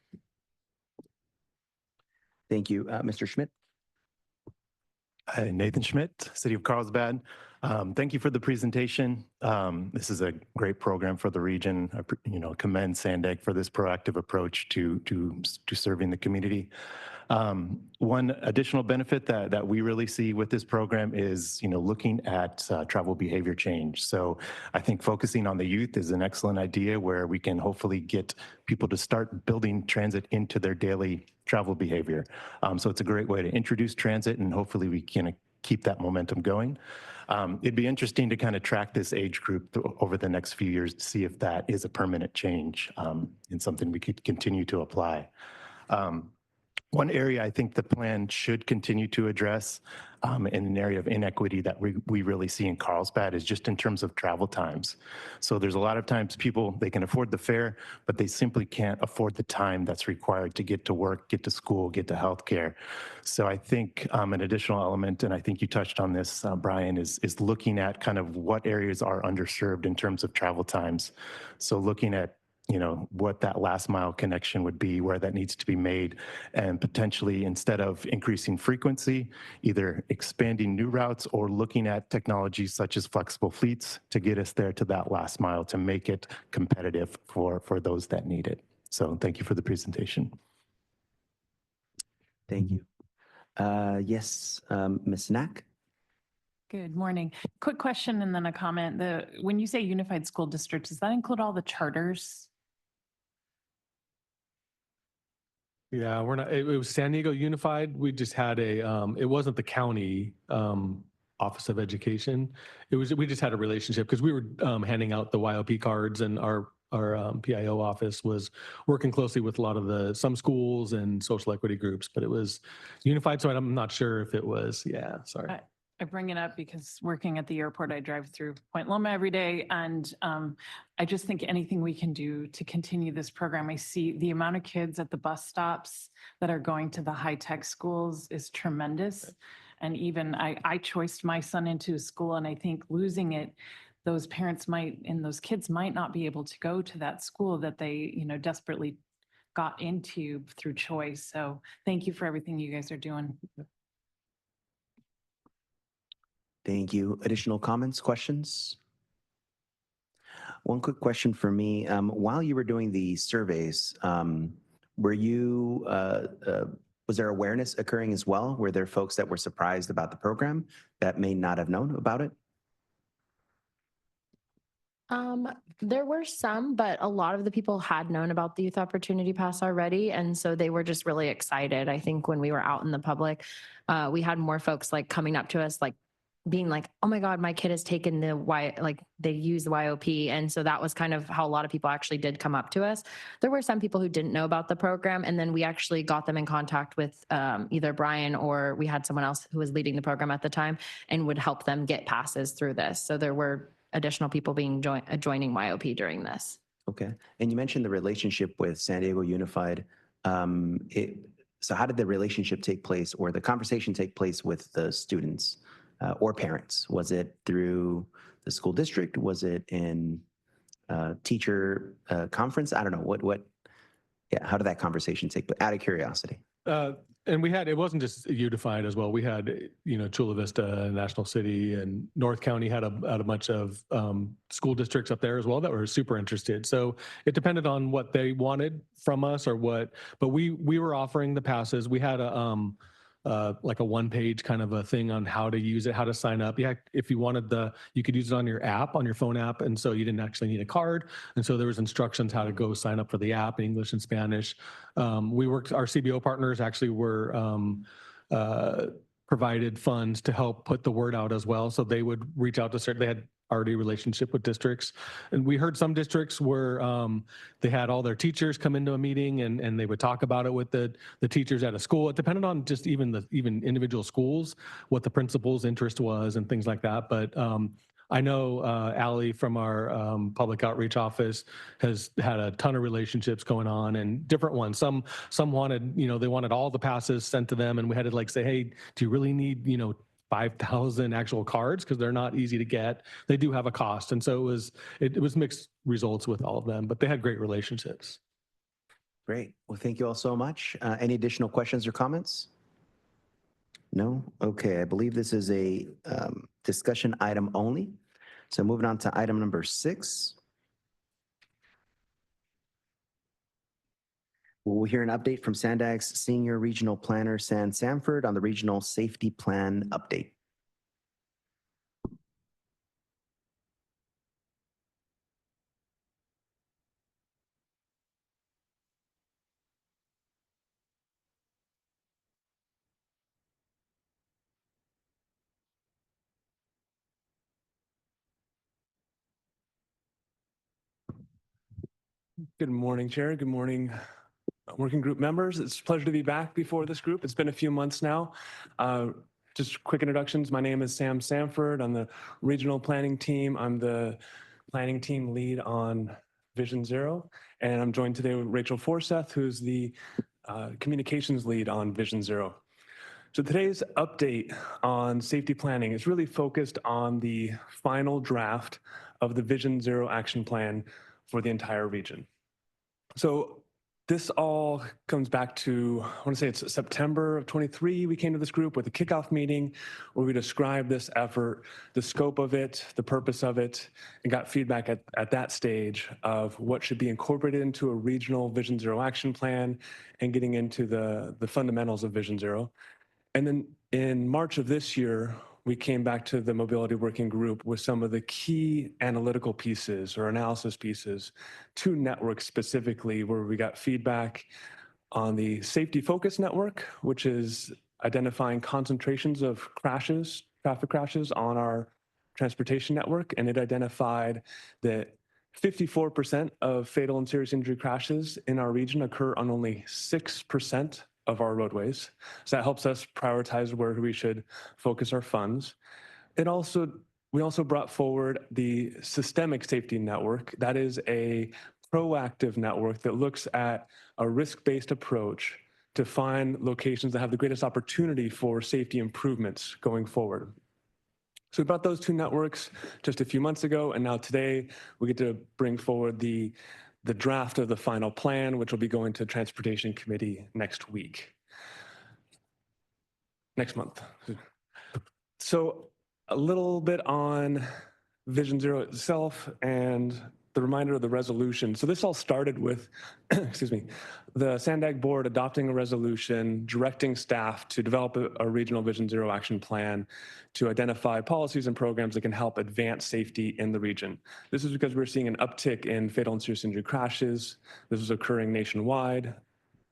Thank you. Mr. Schmidt? Nathan Schmidt, City of Carlsbad. Thank you for the presentation. This is a great program for the region. I commend SANDAG for this proactive approach to serving the community. One additional benefit that we really see with this program is, looking at travel behavior change. So I think focusing on the youth is an excellent idea where we can hopefully get people to start building transit into their daily travel behavior. So it's a great way to introduce transit, and hopefully we can keep that momentum going. It'd be interesting to kind of track this age group over the next few years to see if that is a permanent change and something we could continue to apply. One area I think the plan should continue to address in an area of inequity that we really see in Carlsbad is just in terms of travel times. So there's a lot of times people, they can afford the fare, but they simply can't afford the time that's required to get to work, get to school, get to healthcare. So I think an additional element, and I think you touched on this, Brian, is looking at kind of what areas are underserved in terms of travel times. So looking at what that last mile connection would be, where that needs to be made, and potentially instead of increasing frequency, either expanding new routes or looking at technologies such as flexible fleets to get us there to that last mile to make it competitive for those that need it. So thank you for the presentation. Thank you. Yes, Ms. Knack? Good morning. Quick question and then a comment. When you say unified school district, does that include all the charters? Yeah, we're not, it was San Diego Unified. We just had it wasn't the county Office of Education. We just had a relationship because we were handing out the YOP cards, and our PIO office was working closely with a lot of some schools and social equity groups, but it was unified. So I'm not sure if it was, sorry. I bring it up because working at the airport, I drive through Point Loma every day, and I just think anything we can do to continue this program. I see the amount of kids at the bus stops that are going to the high-tech schools is tremendous. And even I choiced my son into a school, and I think losing it, those parents and those kids might not be able to go to that school that they, desperately got into through choice. So thank you for everything you guys are doing. Thank you. Additional comments, questions? One quick question for me. While you were doing the surveys, was there awareness occurring as well? Were there folks that were surprised about the program that may not have known about it? There were some, but a lot of the people had known about the Youth Opportunity Pass already. And so they were just really excited. I think when we were out in the public, we had more folks like coming up to us, like being like, oh my God, my kid has taken they use the YOP. And so that was kind of how a lot of people actually did come up to us. There were some people who didn't know about the program. And then we actually got them in contact with either Brian or we had someone else who was leading the program at the time and would help them get passes through this. So there were additional people being joining YOP during this. Okay. And you mentioned the relationship with San Diego Unified. So how did the relationship take place or the conversation take place with the students or parents? Was it through the school district? Was it in teacher conference? I don't know. How did that conversation take place? Out of curiosity. And it wasn't just unified as well. We had, Chula Vista, National City, and North County had a bunch of school districts up there as well that were super interested. So it depended on what they wanted from us but we were offering the passes. We had like a one-page kind of a thing on how to use it, how to sign up. Yeah, if you wanted you could use it on your app, on your phone app, and so you didn't actually need a card. And so there was instructions how to go sign up for the app in English and Spanish. Our CBO partners actually were provided funds to help put the word out as well. So they would reach out to they had already relationship with districts. And we heard some districts where they had all their teachers come into a meeting and they would talk about it with the teachers at a school. It depended on just even individual schools, what the principal's interest was and things like that. But I know Allie from our public outreach office has had a ton of relationships going on and different ones. Some wanted, they wanted all the passes sent to them, and we had to like say, hey, do you really need, 5,000 actual cards? Because they're not easy to get. They do have a cost. And so it was mixed results with all of them, but they had great relationships. Great. Well, thank you all so much. Any additional questions or comments? No? Okay, I believe this is a discussion item only. So moving on to item number 6. We'll hear an update from SANDAG's Senior Regional Planner, San Sanford, on the Regional Safety Plan update. Good morning, Chair. Good morning, working group members. It's a pleasure to be back before this group. It's been a few months now. Just quick introductions. My name is Sam Sanford. I'm the regional planning team. I'm the planning team lead on Vision Zero. And I'm joined today with Rachel Forseth, who's the communications lead on Vision Zero. So today's update on safety planning is really focused on the final draft of the Vision Zero action plan for the entire region. So this all comes back to, I want to say it's September of 23, we came to this group with a kickoff meeting where we described this effort, the scope of it, the purpose of it, and got feedback at that stage of what should be incorporated into a regional Vision Zero action plan and getting into the fundamentals of Vision Zero. And then in March of this year, we came back to the mobility working group with some of the key analytical pieces or analysis pieces, 2 networks specifically, where we got feedback on the safety focus network, which is identifying concentrations of crashes, traffic crashes on our transportation network. And it identified that 54% of fatal and serious injury crashes in our region occur on only 6% of our roadways. So that helps us prioritize where we should focus our funds. We also brought forward the systemic safety network. That is a proactive network that looks at a risk-based approach to find locations that have the greatest opportunity for safety improvements going forward. So we brought those 2 networks just a few months ago, and now today we get to bring forward the draft of the final plan, which will be going to Transportation Committee next month. So a little bit on Vision Zero itself and the reminder of the resolution. So this all started with, excuse me, the SANDAG board adopting a resolution directing staff to develop a regional Vision Zero action plan to identify policies and programs that can help advance safety in the region. This is because we're seeing an uptick in fatal and serious injury crashes. This is occurring nationwide.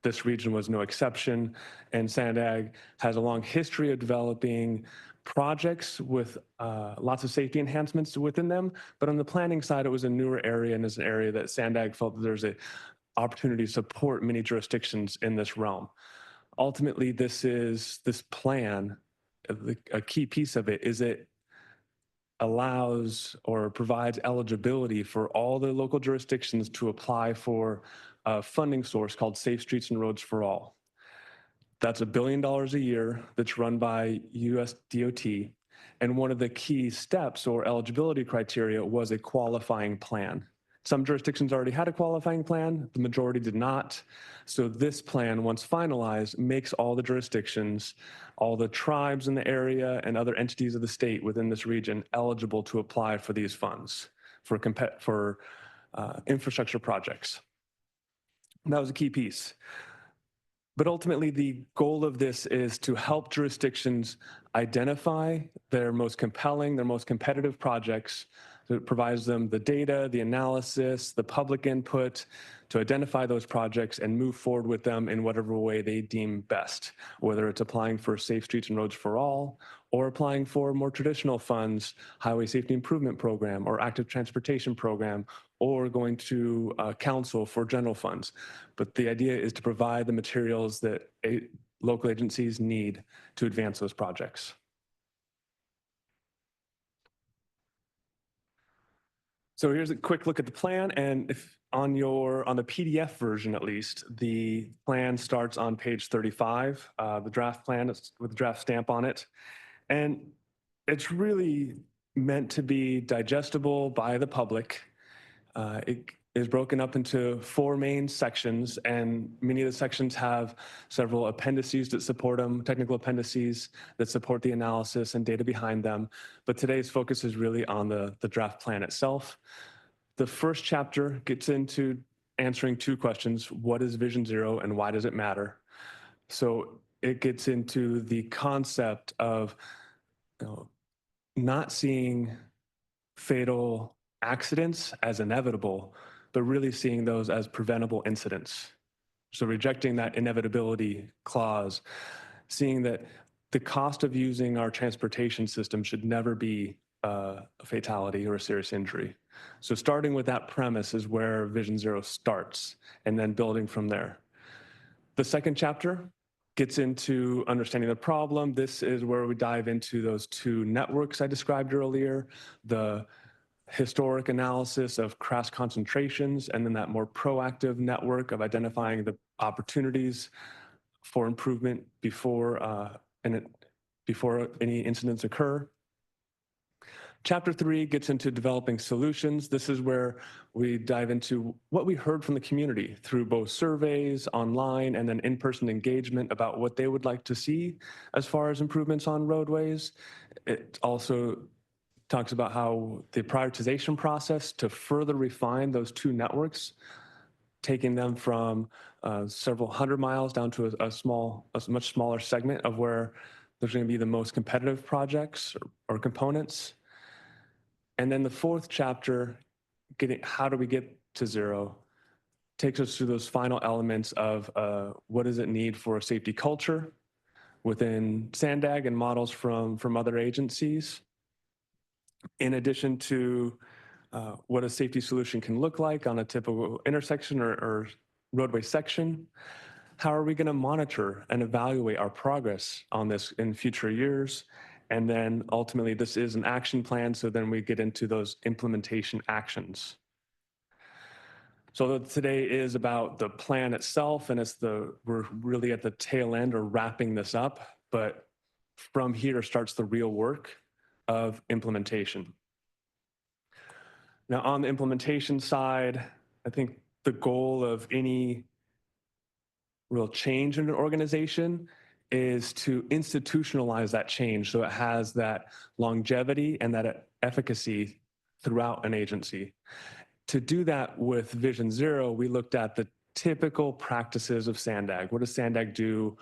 This region was no exception, and SANDAG has a long history of developing projects with lots of safety enhancements within them. But on the planning side, it was a newer area, and is an area that SANDAG felt that there's an opportunity to support many jurisdictions in this realm. Ultimately, this plan, a key piece of it is it allows or provides eligibility for all the local jurisdictions to apply for a funding source called Safe Streets and Roads for All. That's $1 billion a year that's run by US DOT. And one of the key steps or eligibility criteria was a qualifying plan. Some jurisdictions already had a qualifying plan, the majority did not. So this plan, once finalized, makes all the jurisdictions, all the tribes in the area and other entities of the state within this region eligible to apply for these funds for infrastructure projects. And that was a key piece. But ultimately, the goal of this is to help jurisdictions identify their most compelling, their most competitive projects. So it provides them the data, the analysis, the public input to identify those projects and move forward with them in whatever way they deem best, whether it's applying for Safe Streets and Roads for All, or applying for more traditional funds, highway safety improvement program or active transportation program, or going to council for general funds. But the idea is to provide the materials that local agencies need to advance those projects. So here's a quick look at the plan, and if on the PDF version at least, the plan starts on page 35, the draft plan with the draft stamp on it. And it's really meant to be digestible by the public. It is broken up into 4 main sections, and many of the sections have several appendices that support them, technical appendices that support the analysis and data behind them. But today's focus is really on the draft plan itself. The first chapter gets into answering 2 questions. What is Vision Zero and why does it matter? So it gets into the concept of not seeing fatal accidents as inevitable, but really seeing those as preventable incidents. So rejecting that inevitability clause, seeing that the cost of using our transportation system should never be a fatality or a serious injury. So starting with that premise is where Vision Zero starts, and then building from there. The second chapter gets into understanding the problem. This is where we dive into those 2 networks I described earlier, the historic analysis of crash concentrations, and then that more proactive network of identifying the opportunities for improvement before any incidents occur. Chapter 3 gets into developing solutions. This is where we dive into what we heard from the community through both surveys, online, and then in-person engagement about what they would like to see as far as improvements on roadways. It also talks about how the prioritization process to further refine those 2 networks, taking them from several hundred miles down to a much smaller segment of where there's going to be the most competitive projects or components. And then the 4th chapter, how do we get to zero, takes us through those final elements of what does it need for a safety culture within SANDAG and models from other agencies, in addition to what a safety solution can look like on a typical intersection or roadway section. How are we going to monitor and evaluate our progress on this in future years? And then ultimately, this is an action plan, so then we get into those implementation actions. So today is about the plan itself, and we're really at the tail end or wrapping this up, but from here starts the real work of implementation. Now, on the implementation side, I think the goal of any real change in an organization is to institutionalize that change so it has that longevity and that efficacy throughout an agency. To do that with Vision Zero, we looked at the typical practices of SANDAG. What does SANDAG do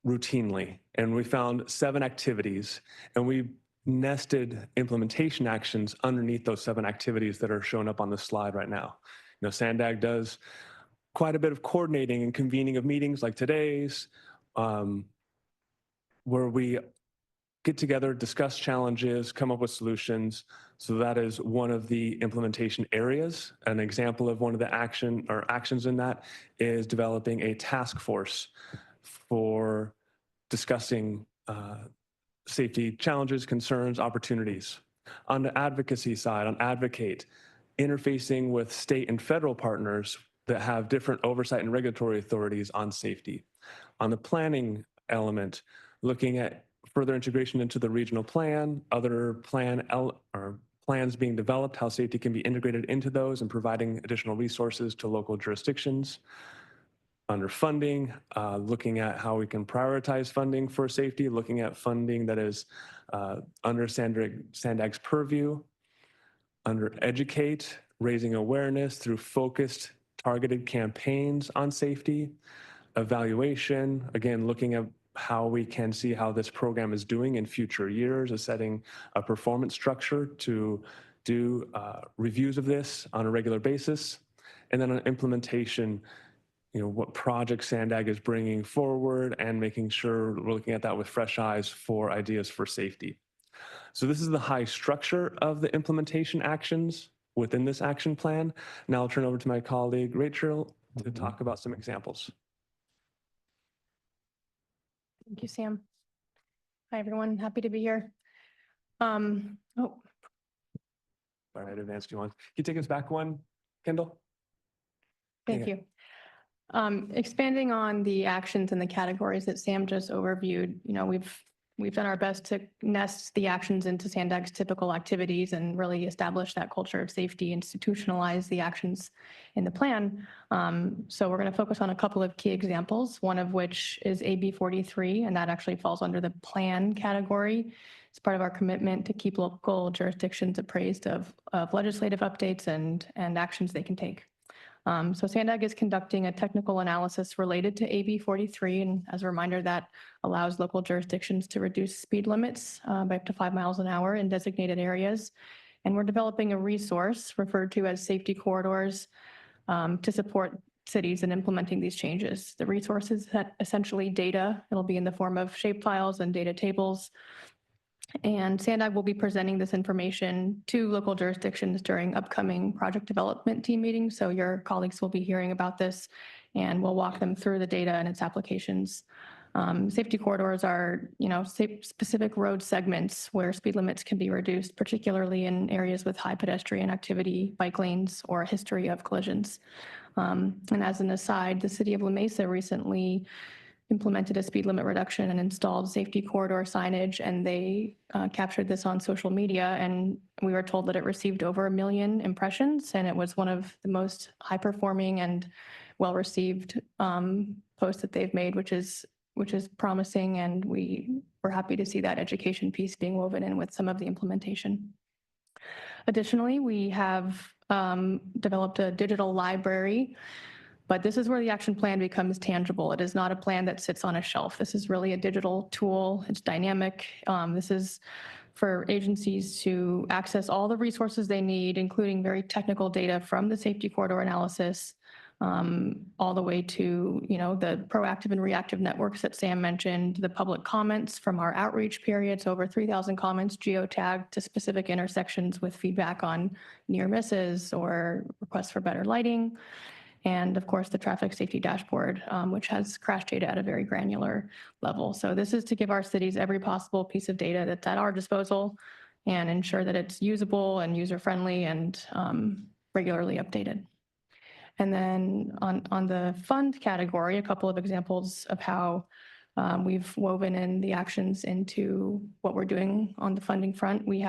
routinely? And we found 7 activities, and we nested implementation actions underneath those 7 activities that are shown up on the slide right now. SANDAG does quite a bit of coordinating and convening of meetings like today's, where we get together, discuss challenges, come up with solutions. So that is one of the implementation areas. An example of one of the actions in that is developing a task force for discussing safety challenges, concerns, opportunities. On the advocacy side, on Advocate, interfacing with state and federal partners that have different oversight and regulatory authorities on safety. On the planning element, looking at further integration into the regional plan, other plans being developed, how safety can be integrated into those, and providing additional resources to local jurisdictions. Under funding, looking at how we can prioritize funding for safety, looking at funding that is under SANDAG's purview. Under Educate, raising awareness through focused, targeted campaigns on safety. Evaluation, again, looking at how we can see how this program is doing in future years, setting a performance structure to do reviews of this on a regular basis. And then on implementation, what project SANDAG is bringing forward and making sure we're looking at that with fresh eyes for ideas for safety. So this is the high structure of the implementation actions within this action plan. Now I'll turn over to my colleague, Rachel, to talk about some examples. Thank you, Sam. Hi, everyone. Happy to be here. All right, advanced you want. Can you take us back one, Kendall? Thank you. Expanding on the actions and the categories that Sam just overviewed, we've done our best to nest the actions into SANDAG's typical activities and really establish that culture of safety, institutionalize the actions in the plan. So we're going to focus on a couple of key examples, one of which is AB 43, and that actually falls under the plan category. It's part of our commitment to keep local jurisdictions appraised of legislative updates and actions they can take. So SANDAG is conducting a technical analysis related to AB 43, and as a reminder, that allows local jurisdictions to reduce speed limits by up to 5 miles an hour in designated areas. And we're developing a resource referred to as safety corridors to support cities in implementing these changes. The resource is essentially data. It'll be in the form of shapefiles and data tables. And SANDAG will be presenting this information to local jurisdictions during upcoming project development team meetings. So your colleagues will be hearing about this and we'll walk them through the data and its applications. Safety corridors are, specific road segments where speed limits can be reduced, particularly in areas with high pedestrian activity, bike lanes, or a history of collisions. And as an aside, the city of La Mesa recently implemented a speed limit reduction and installed safety corridor signage, and they captured this on social media, and we were told that it received over 1 million impressions, and it was one of the most high-performing and well-received posts that they've made, which is promising, and we're happy to see that education piece being woven in with some of the implementation. Additionally, we have developed a digital library, but this is where the action plan becomes tangible. It is not a plan that sits on a shelf. This is really a digital tool. It's dynamic. This is for agencies to access all the resources they need, including very technical data from the safety corridor analysis, all the way to, the proactive and reactive networks that Sam mentioned, the public comments from our outreach periods, over 3,000 comments geotagged to specific intersections with feedback on near misses or requests for better lighting. And of course, the traffic safety dashboard, which has crash data at a very granular level. So this is to give our cities every possible piece of data that's at our disposal and ensure that it's usable and user-friendly and regularly updated. And then on the fund category, a couple of examples of how we've woven in the actions into what we're doing on the funding front. We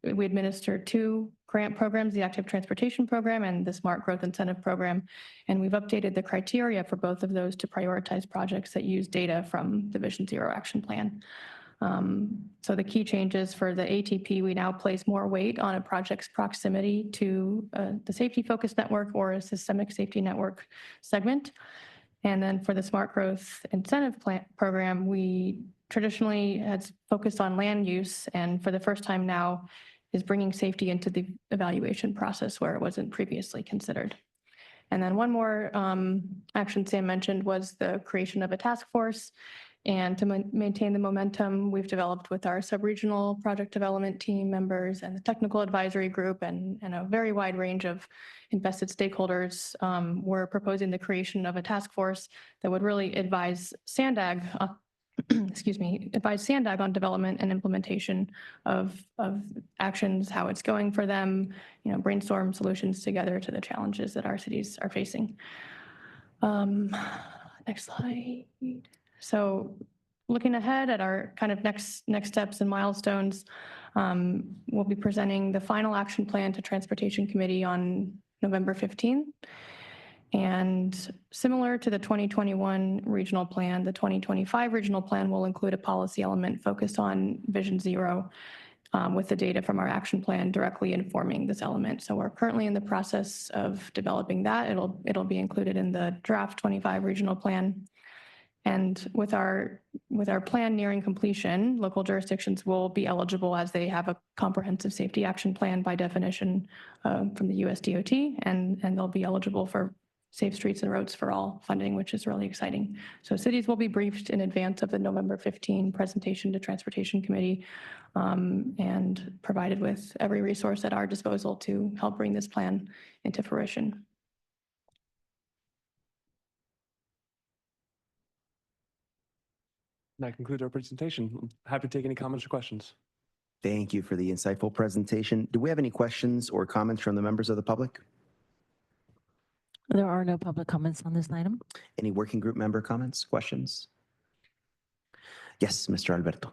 administer 2 grant programs, the Active Transportation Program and the Smart Growth Incentive Program. And we've updated the criteria for both of those to prioritize projects that use data from the Vision Zero Action Plan. So the key changes for the ATP, we now place more weight on a project's proximity to the safety focused network or a systemic safety network segment. And then for the Smart Growth Incentive Program, we traditionally had focused on land use, and for the first time now is bringing safety into the evaluation process where it wasn't previously considered. And then one more action Sam mentioned was the creation of a task force. And to maintain the momentum we've developed with our sub-regional project development team members and the technical advisory group and a very wide range of invested stakeholders, we're proposing the creation of a task force that would really advise SANDAG, advise SANDAG on development and implementation of actions, how it's going for them, brainstorm solutions together to the challenges that our cities are facing. Next slide. So looking ahead at our kind of next steps and milestones, we'll be presenting the final action plan to Transportation Committee on November 15th. And similar to the 2021 regional plan, the 2025 regional plan will include a policy element focused on Vision Zero with the data from our action plan directly informing this element. So we're currently in the process of developing that. It'll be included in the draft 25 regional plan. And with our plan nearing completion, local jurisdictions will be eligible as they have a comprehensive safety action plan by definition from the US DOT, and they'll be eligible for Safe Streets and Roads for All funding, which is really exciting. So cities will be briefed in advance of the November 15 presentation to Transportation Committee and provided with every resource at our disposal to help bring this plan into fruition. That concludes our presentation. I'm happy to take any comments or questions. Thank you for the insightful presentation. Do we have any questions or comments from the members of the public? There are no public comments on this item. Any working group member comments, questions? Yes, Mr. Alberto.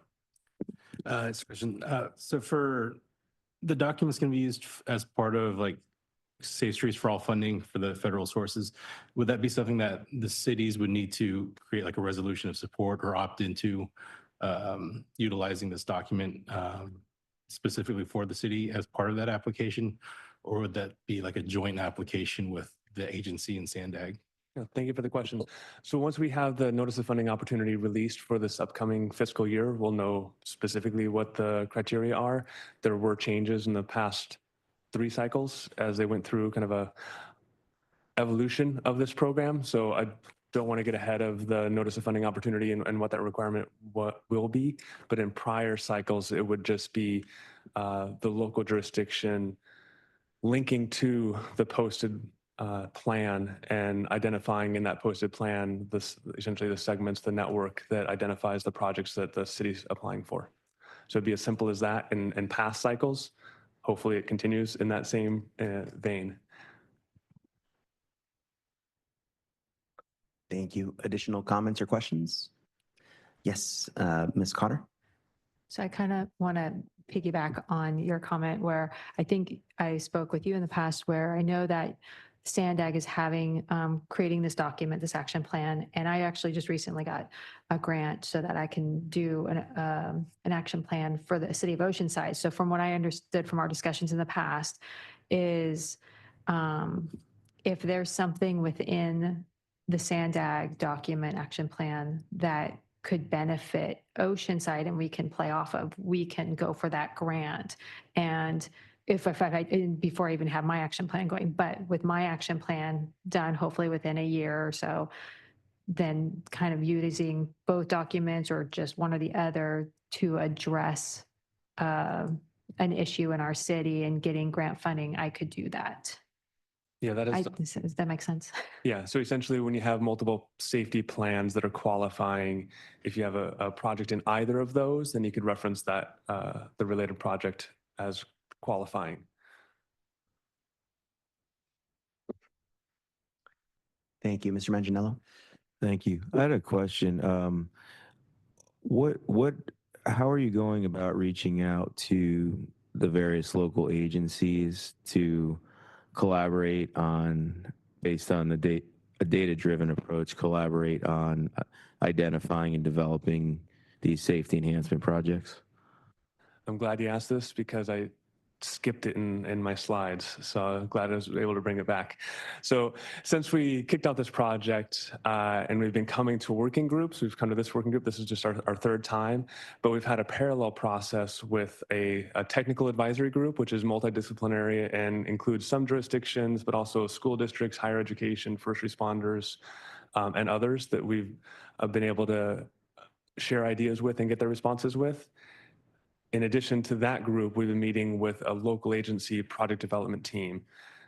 It's a question. So for the documents going to be used as part of like Safe Streets for All funding for the federal sources, would that be something that the cities would need to create like a resolution of support or opt into utilizing this document specifically for the city as part of that application? Or would that be like a joint application with the agency and SANDAG? Yeah, thank you for the question. So once we have the notice of funding opportunity released for this upcoming fiscal year, we'll know specifically what the criteria are. There were changes in the past 3 cycles as they went through kind of a evolution of this program. So I don't want to get ahead of the notice of funding opportunity and what that requirement will be. But in prior cycles, it would just be the local jurisdiction linking to the posted plan and identifying in that posted plan, essentially the segments, the network that identifies the projects that the city's applying for. So it'd be as simple as that in past cycles. Hopefully it continues in that same vein. Thank you. Additional comments or questions? Yes, Ms. Cotter. So I kind of want to piggyback on your comment where I think I spoke with you in the past where I know that SANDAG is creating this document, this action plan, and I actually just recently got a grant so that I can do an action plan for the city of Oceanside. So from what I understood from our discussions in the past is if there's something within the SANDAG document action plan that could benefit Oceanside and we can play off of, we can go for that grant. And if before I even have my action plan going, but with my action plan done, hopefully within a year or so, then kind of using both documents or just one or the other to address an issue in our city and getting grant funding, I could do that. Yeah, Does that make sense? Yeah, so essentially when you have multiple safety plans that are qualifying, if you have a project in either of those, then you could reference that, the related project as qualifying. Thank you. Mr. Manganiello. Thank you. I had a question. How are you going about reaching out to the various local agencies to collaborate on, based on a data-driven approach, collaborate on identifying and developing these safety enhancement projects? I'm glad you asked this because I skipped it in my slides, so I'm glad I was able to bring it back. So since we kicked off this project and we've been coming to working groups, we've come to this working group, this is just our 3rd time, but we've had a parallel process with a technical advisory group, which is multidisciplinary and includes some jurisdictions, but also school districts, higher education, first responders, and others that we've been able to share ideas with and get their responses with. In addition to that group, we've been meeting with a local agency project development team.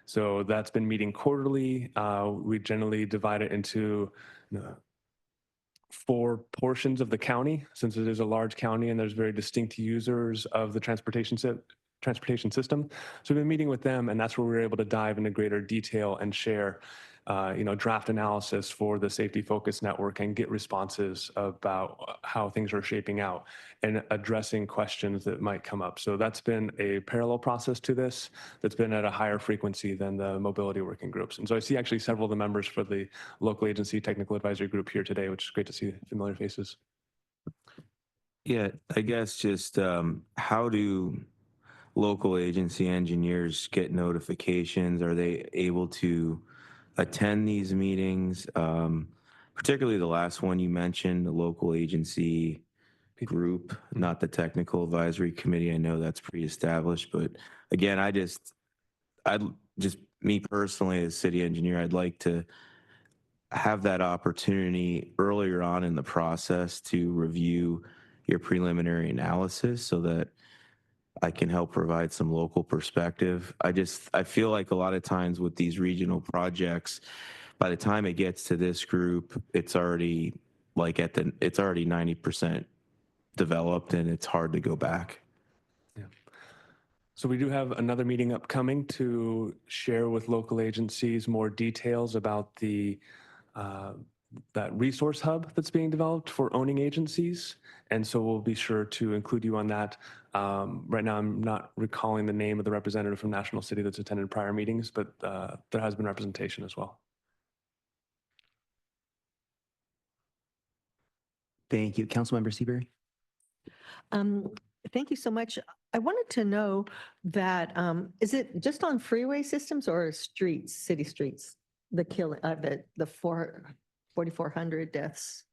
So that's been meeting quarterly. We generally divide it into 4 portions of the county, since it is a large county and there's very distinct users of the transportation system. So we've been meeting with them, and that's where we were able to dive into greater detail and share draft analysis for the safety focus network and get responses about how things are shaping out and addressing questions that might come up. So that's been a parallel process to this that's been at a higher frequency than the mobility working groups. And so I see actually several of the members for the local agency technical advisory group here today, which is great to see familiar faces. Yeah, I guess just how do local agency engineers get notifications? Are they able to attend these meetings? Particularly the last one you mentioned, the local agency group, not the technical advisory committee. I know that's pre-established, but again, I'd just me personally, as city engineer, I'd like to have that opportunity earlier on in the process to review your preliminary analysis so that I can help provide some local perspective. I feel like a lot of times with these regional projects, by the time it gets to this group, it's already like it's already 90% developed and it's hard to go back. So we do have another meeting upcoming to share with local agencies more details about that resource hub that's being developed for owning agencies. And so we'll be sure to include you on that. Right now, I'm not recalling the name of the representative from National City that's attended prior meetings, but there has been representation as well. Thank you. Councilmember Seabury. Thank you so much. I wanted to know that, is it just on freeway systems or streets, city streets, the 4,400 deaths?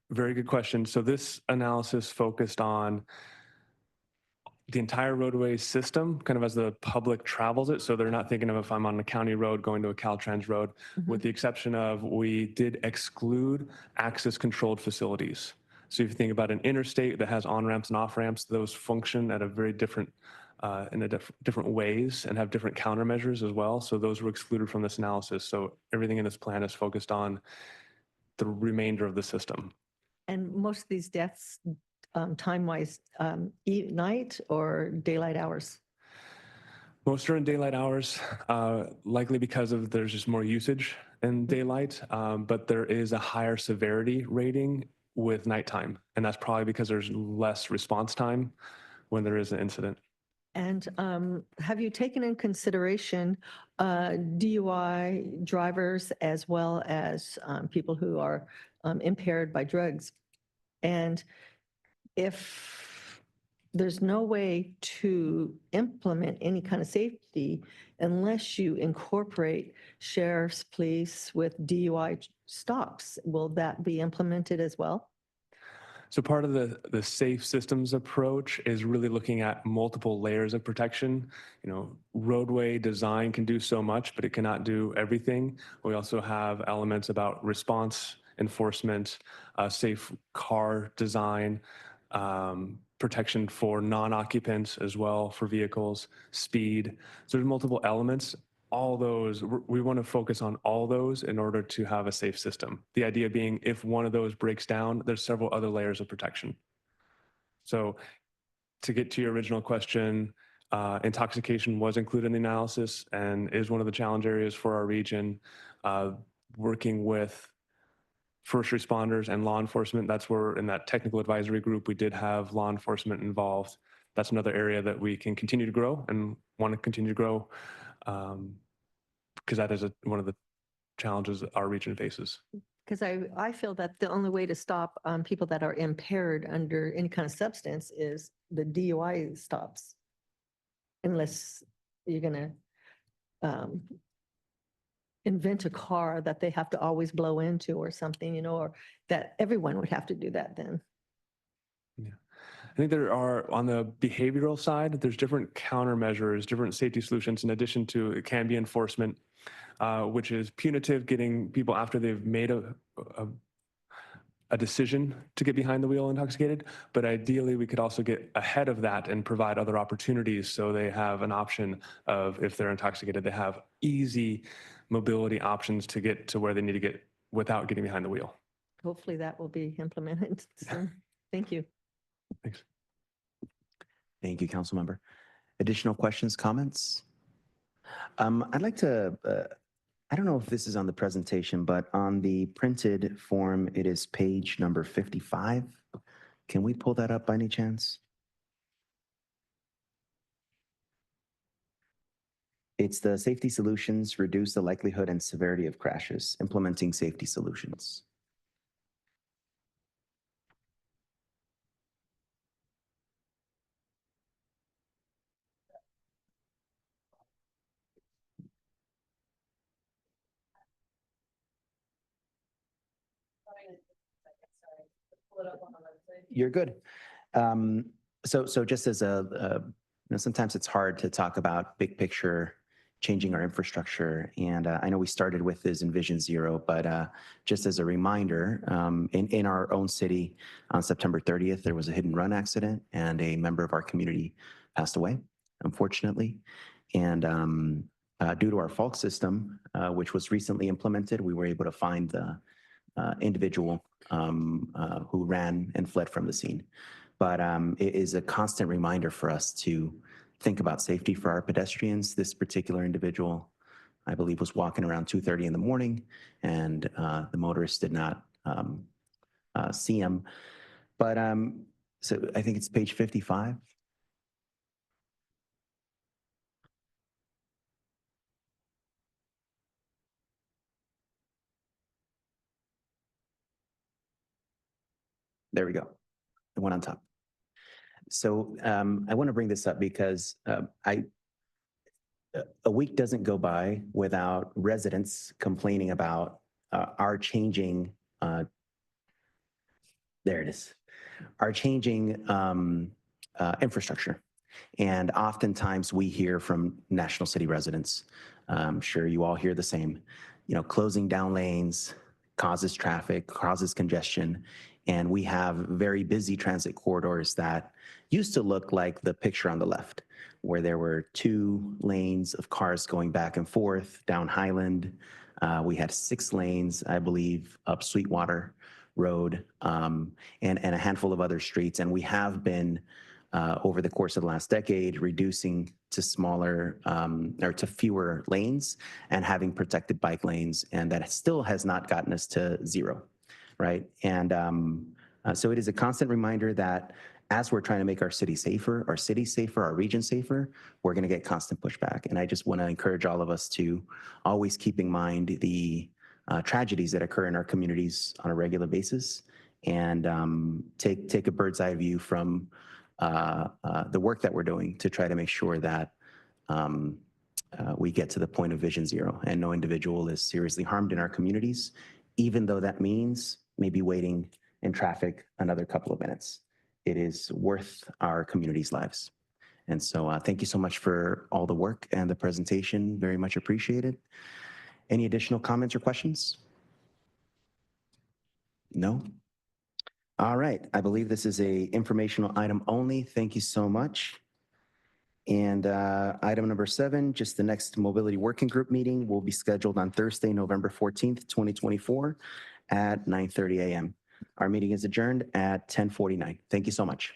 Very good question. So this analysis focused on the entire roadway system, kind of as the public travels it. So they're not thinking of if I'm on a county road going to a Caltrans road, with the exception of we did exclude access controlled facilities. So if you think about an interstate that has on-ramps and off-ramps, those function at a very different, different ways and have different countermeasures as well. So those were excluded from this analysis. So everything in this plan is focused on the remainder of the system. And most of these deaths, time-wise, night or daylight hours? Most are in daylight hours, likely because there's just more usage in daylight, but there is a higher severity rating with nighttime. And that's probably because there's less response time when there is an incident. And have you taken in consideration DUI drivers as well as people who are impaired by drugs? And if there's no way to implement any kind of safety unless you incorporate sheriff's police with DUI stops, will that be implemented as well? So part of the safe systems approach is really looking at multiple layers of protection. You know, roadway design can do so much, but it cannot do everything. We also have elements about response enforcement, safe car design, protection for non-occupants as well for vehicles, speed. So there's multiple elements. All those, we want to focus on all those in order to have a safe system. The idea being if one of those breaks down, there's several other layers of protection. So to get to your original question, intoxication was included in the analysis and is one of the challenge areas for our region. Working with first responders and law enforcement, that's where in that technical advisory group, we did have law enforcement involved. That's another area that we can continue to grow and want to continue to grow. Because that is one of the challenges our region faces. Because I feel that the only way to stop people that are impaired under any kind of substance is the DUI stops. Unless you're going to invent a car that they have to always blow into or something, you know, or that everyone would have to do that then. Yeah. I think there are, on the behavioral side, there's different countermeasures, different safety solutions, in addition to it can be enforcement, which is punitive, getting people after they've made a decision to get behind the wheel intoxicated. But ideally, we could also get ahead of that and provide other opportunities so they have an option of, if they're intoxicated, they have easy mobility options to get to where they need to get without getting behind the wheel. Hopefully that will be implemented soon. Thank you. Thanks. Thank you, Councilmember. Additional questions, comments? I'd like to, I don't know if this is on the presentation, but on the printed form, it is page number 55. Can we pull that up by any chance? It's the safety solutions, reduce the likelihood and severity of crashes, implementing safety solutions. You're good. So just as sometimes it's hard to talk about big picture changing our infrastructure. And I know we started with this in Vision Zero, but just as a reminder, in our own city on September 30th, there was a hit and run accident and a member of our community passed away, unfortunately. And due to our fault system, which was recently implemented, we were able to find the individual who ran and fled from the scene. But it is a constant reminder for us to think about safety for our pedestrians. This particular individual, I believe, was walking around 2:30 in the morning, and the motorist did not see him. But so I think it's page 55. There we go, the one on top. So I want to bring this up because a week doesn't go by without residents complaining about our changing, there it is, our changing infrastructure. And oftentimes we hear from National City residents, I'm sure you all hear the same, closing down lanes causes traffic, causes congestion. And we have very busy transit corridors that used to look like the picture on the left, where there were 2 lanes of cars going back and forth down Highland. We had 6 lanes, I believe, up Sweetwater Road, and a handful of other streets. And we have been, over the course of the last decade, reducing to smaller or to fewer lanes and having protected bike lanes. And that still has not gotten us to zero. Right. And so it is a constant reminder that as we're trying to make our city safer, our region safer, we're going to get constant pushback. And I just want to encourage all of us to always keep in mind the tragedies that occur in our communities on a regular basis and take a bird's eye view from the work that we're doing to try to make sure that we get to the point of Vision Zero and no individual is seriously harmed in our communities, even though that means maybe waiting in traffic another couple of minutes. It is worth our community's lives. And so thank you so much for all the work and the presentation. Very much appreciated. Any additional comments or questions? No? All right. I believe this is a informational item only. Thank you so much. And item number 7, just the next mobility working group meeting will be scheduled on Thursday, November 14th, 2024 at 9:30 a.m. Our meeting is adjourned at 10:49. Thank you so much.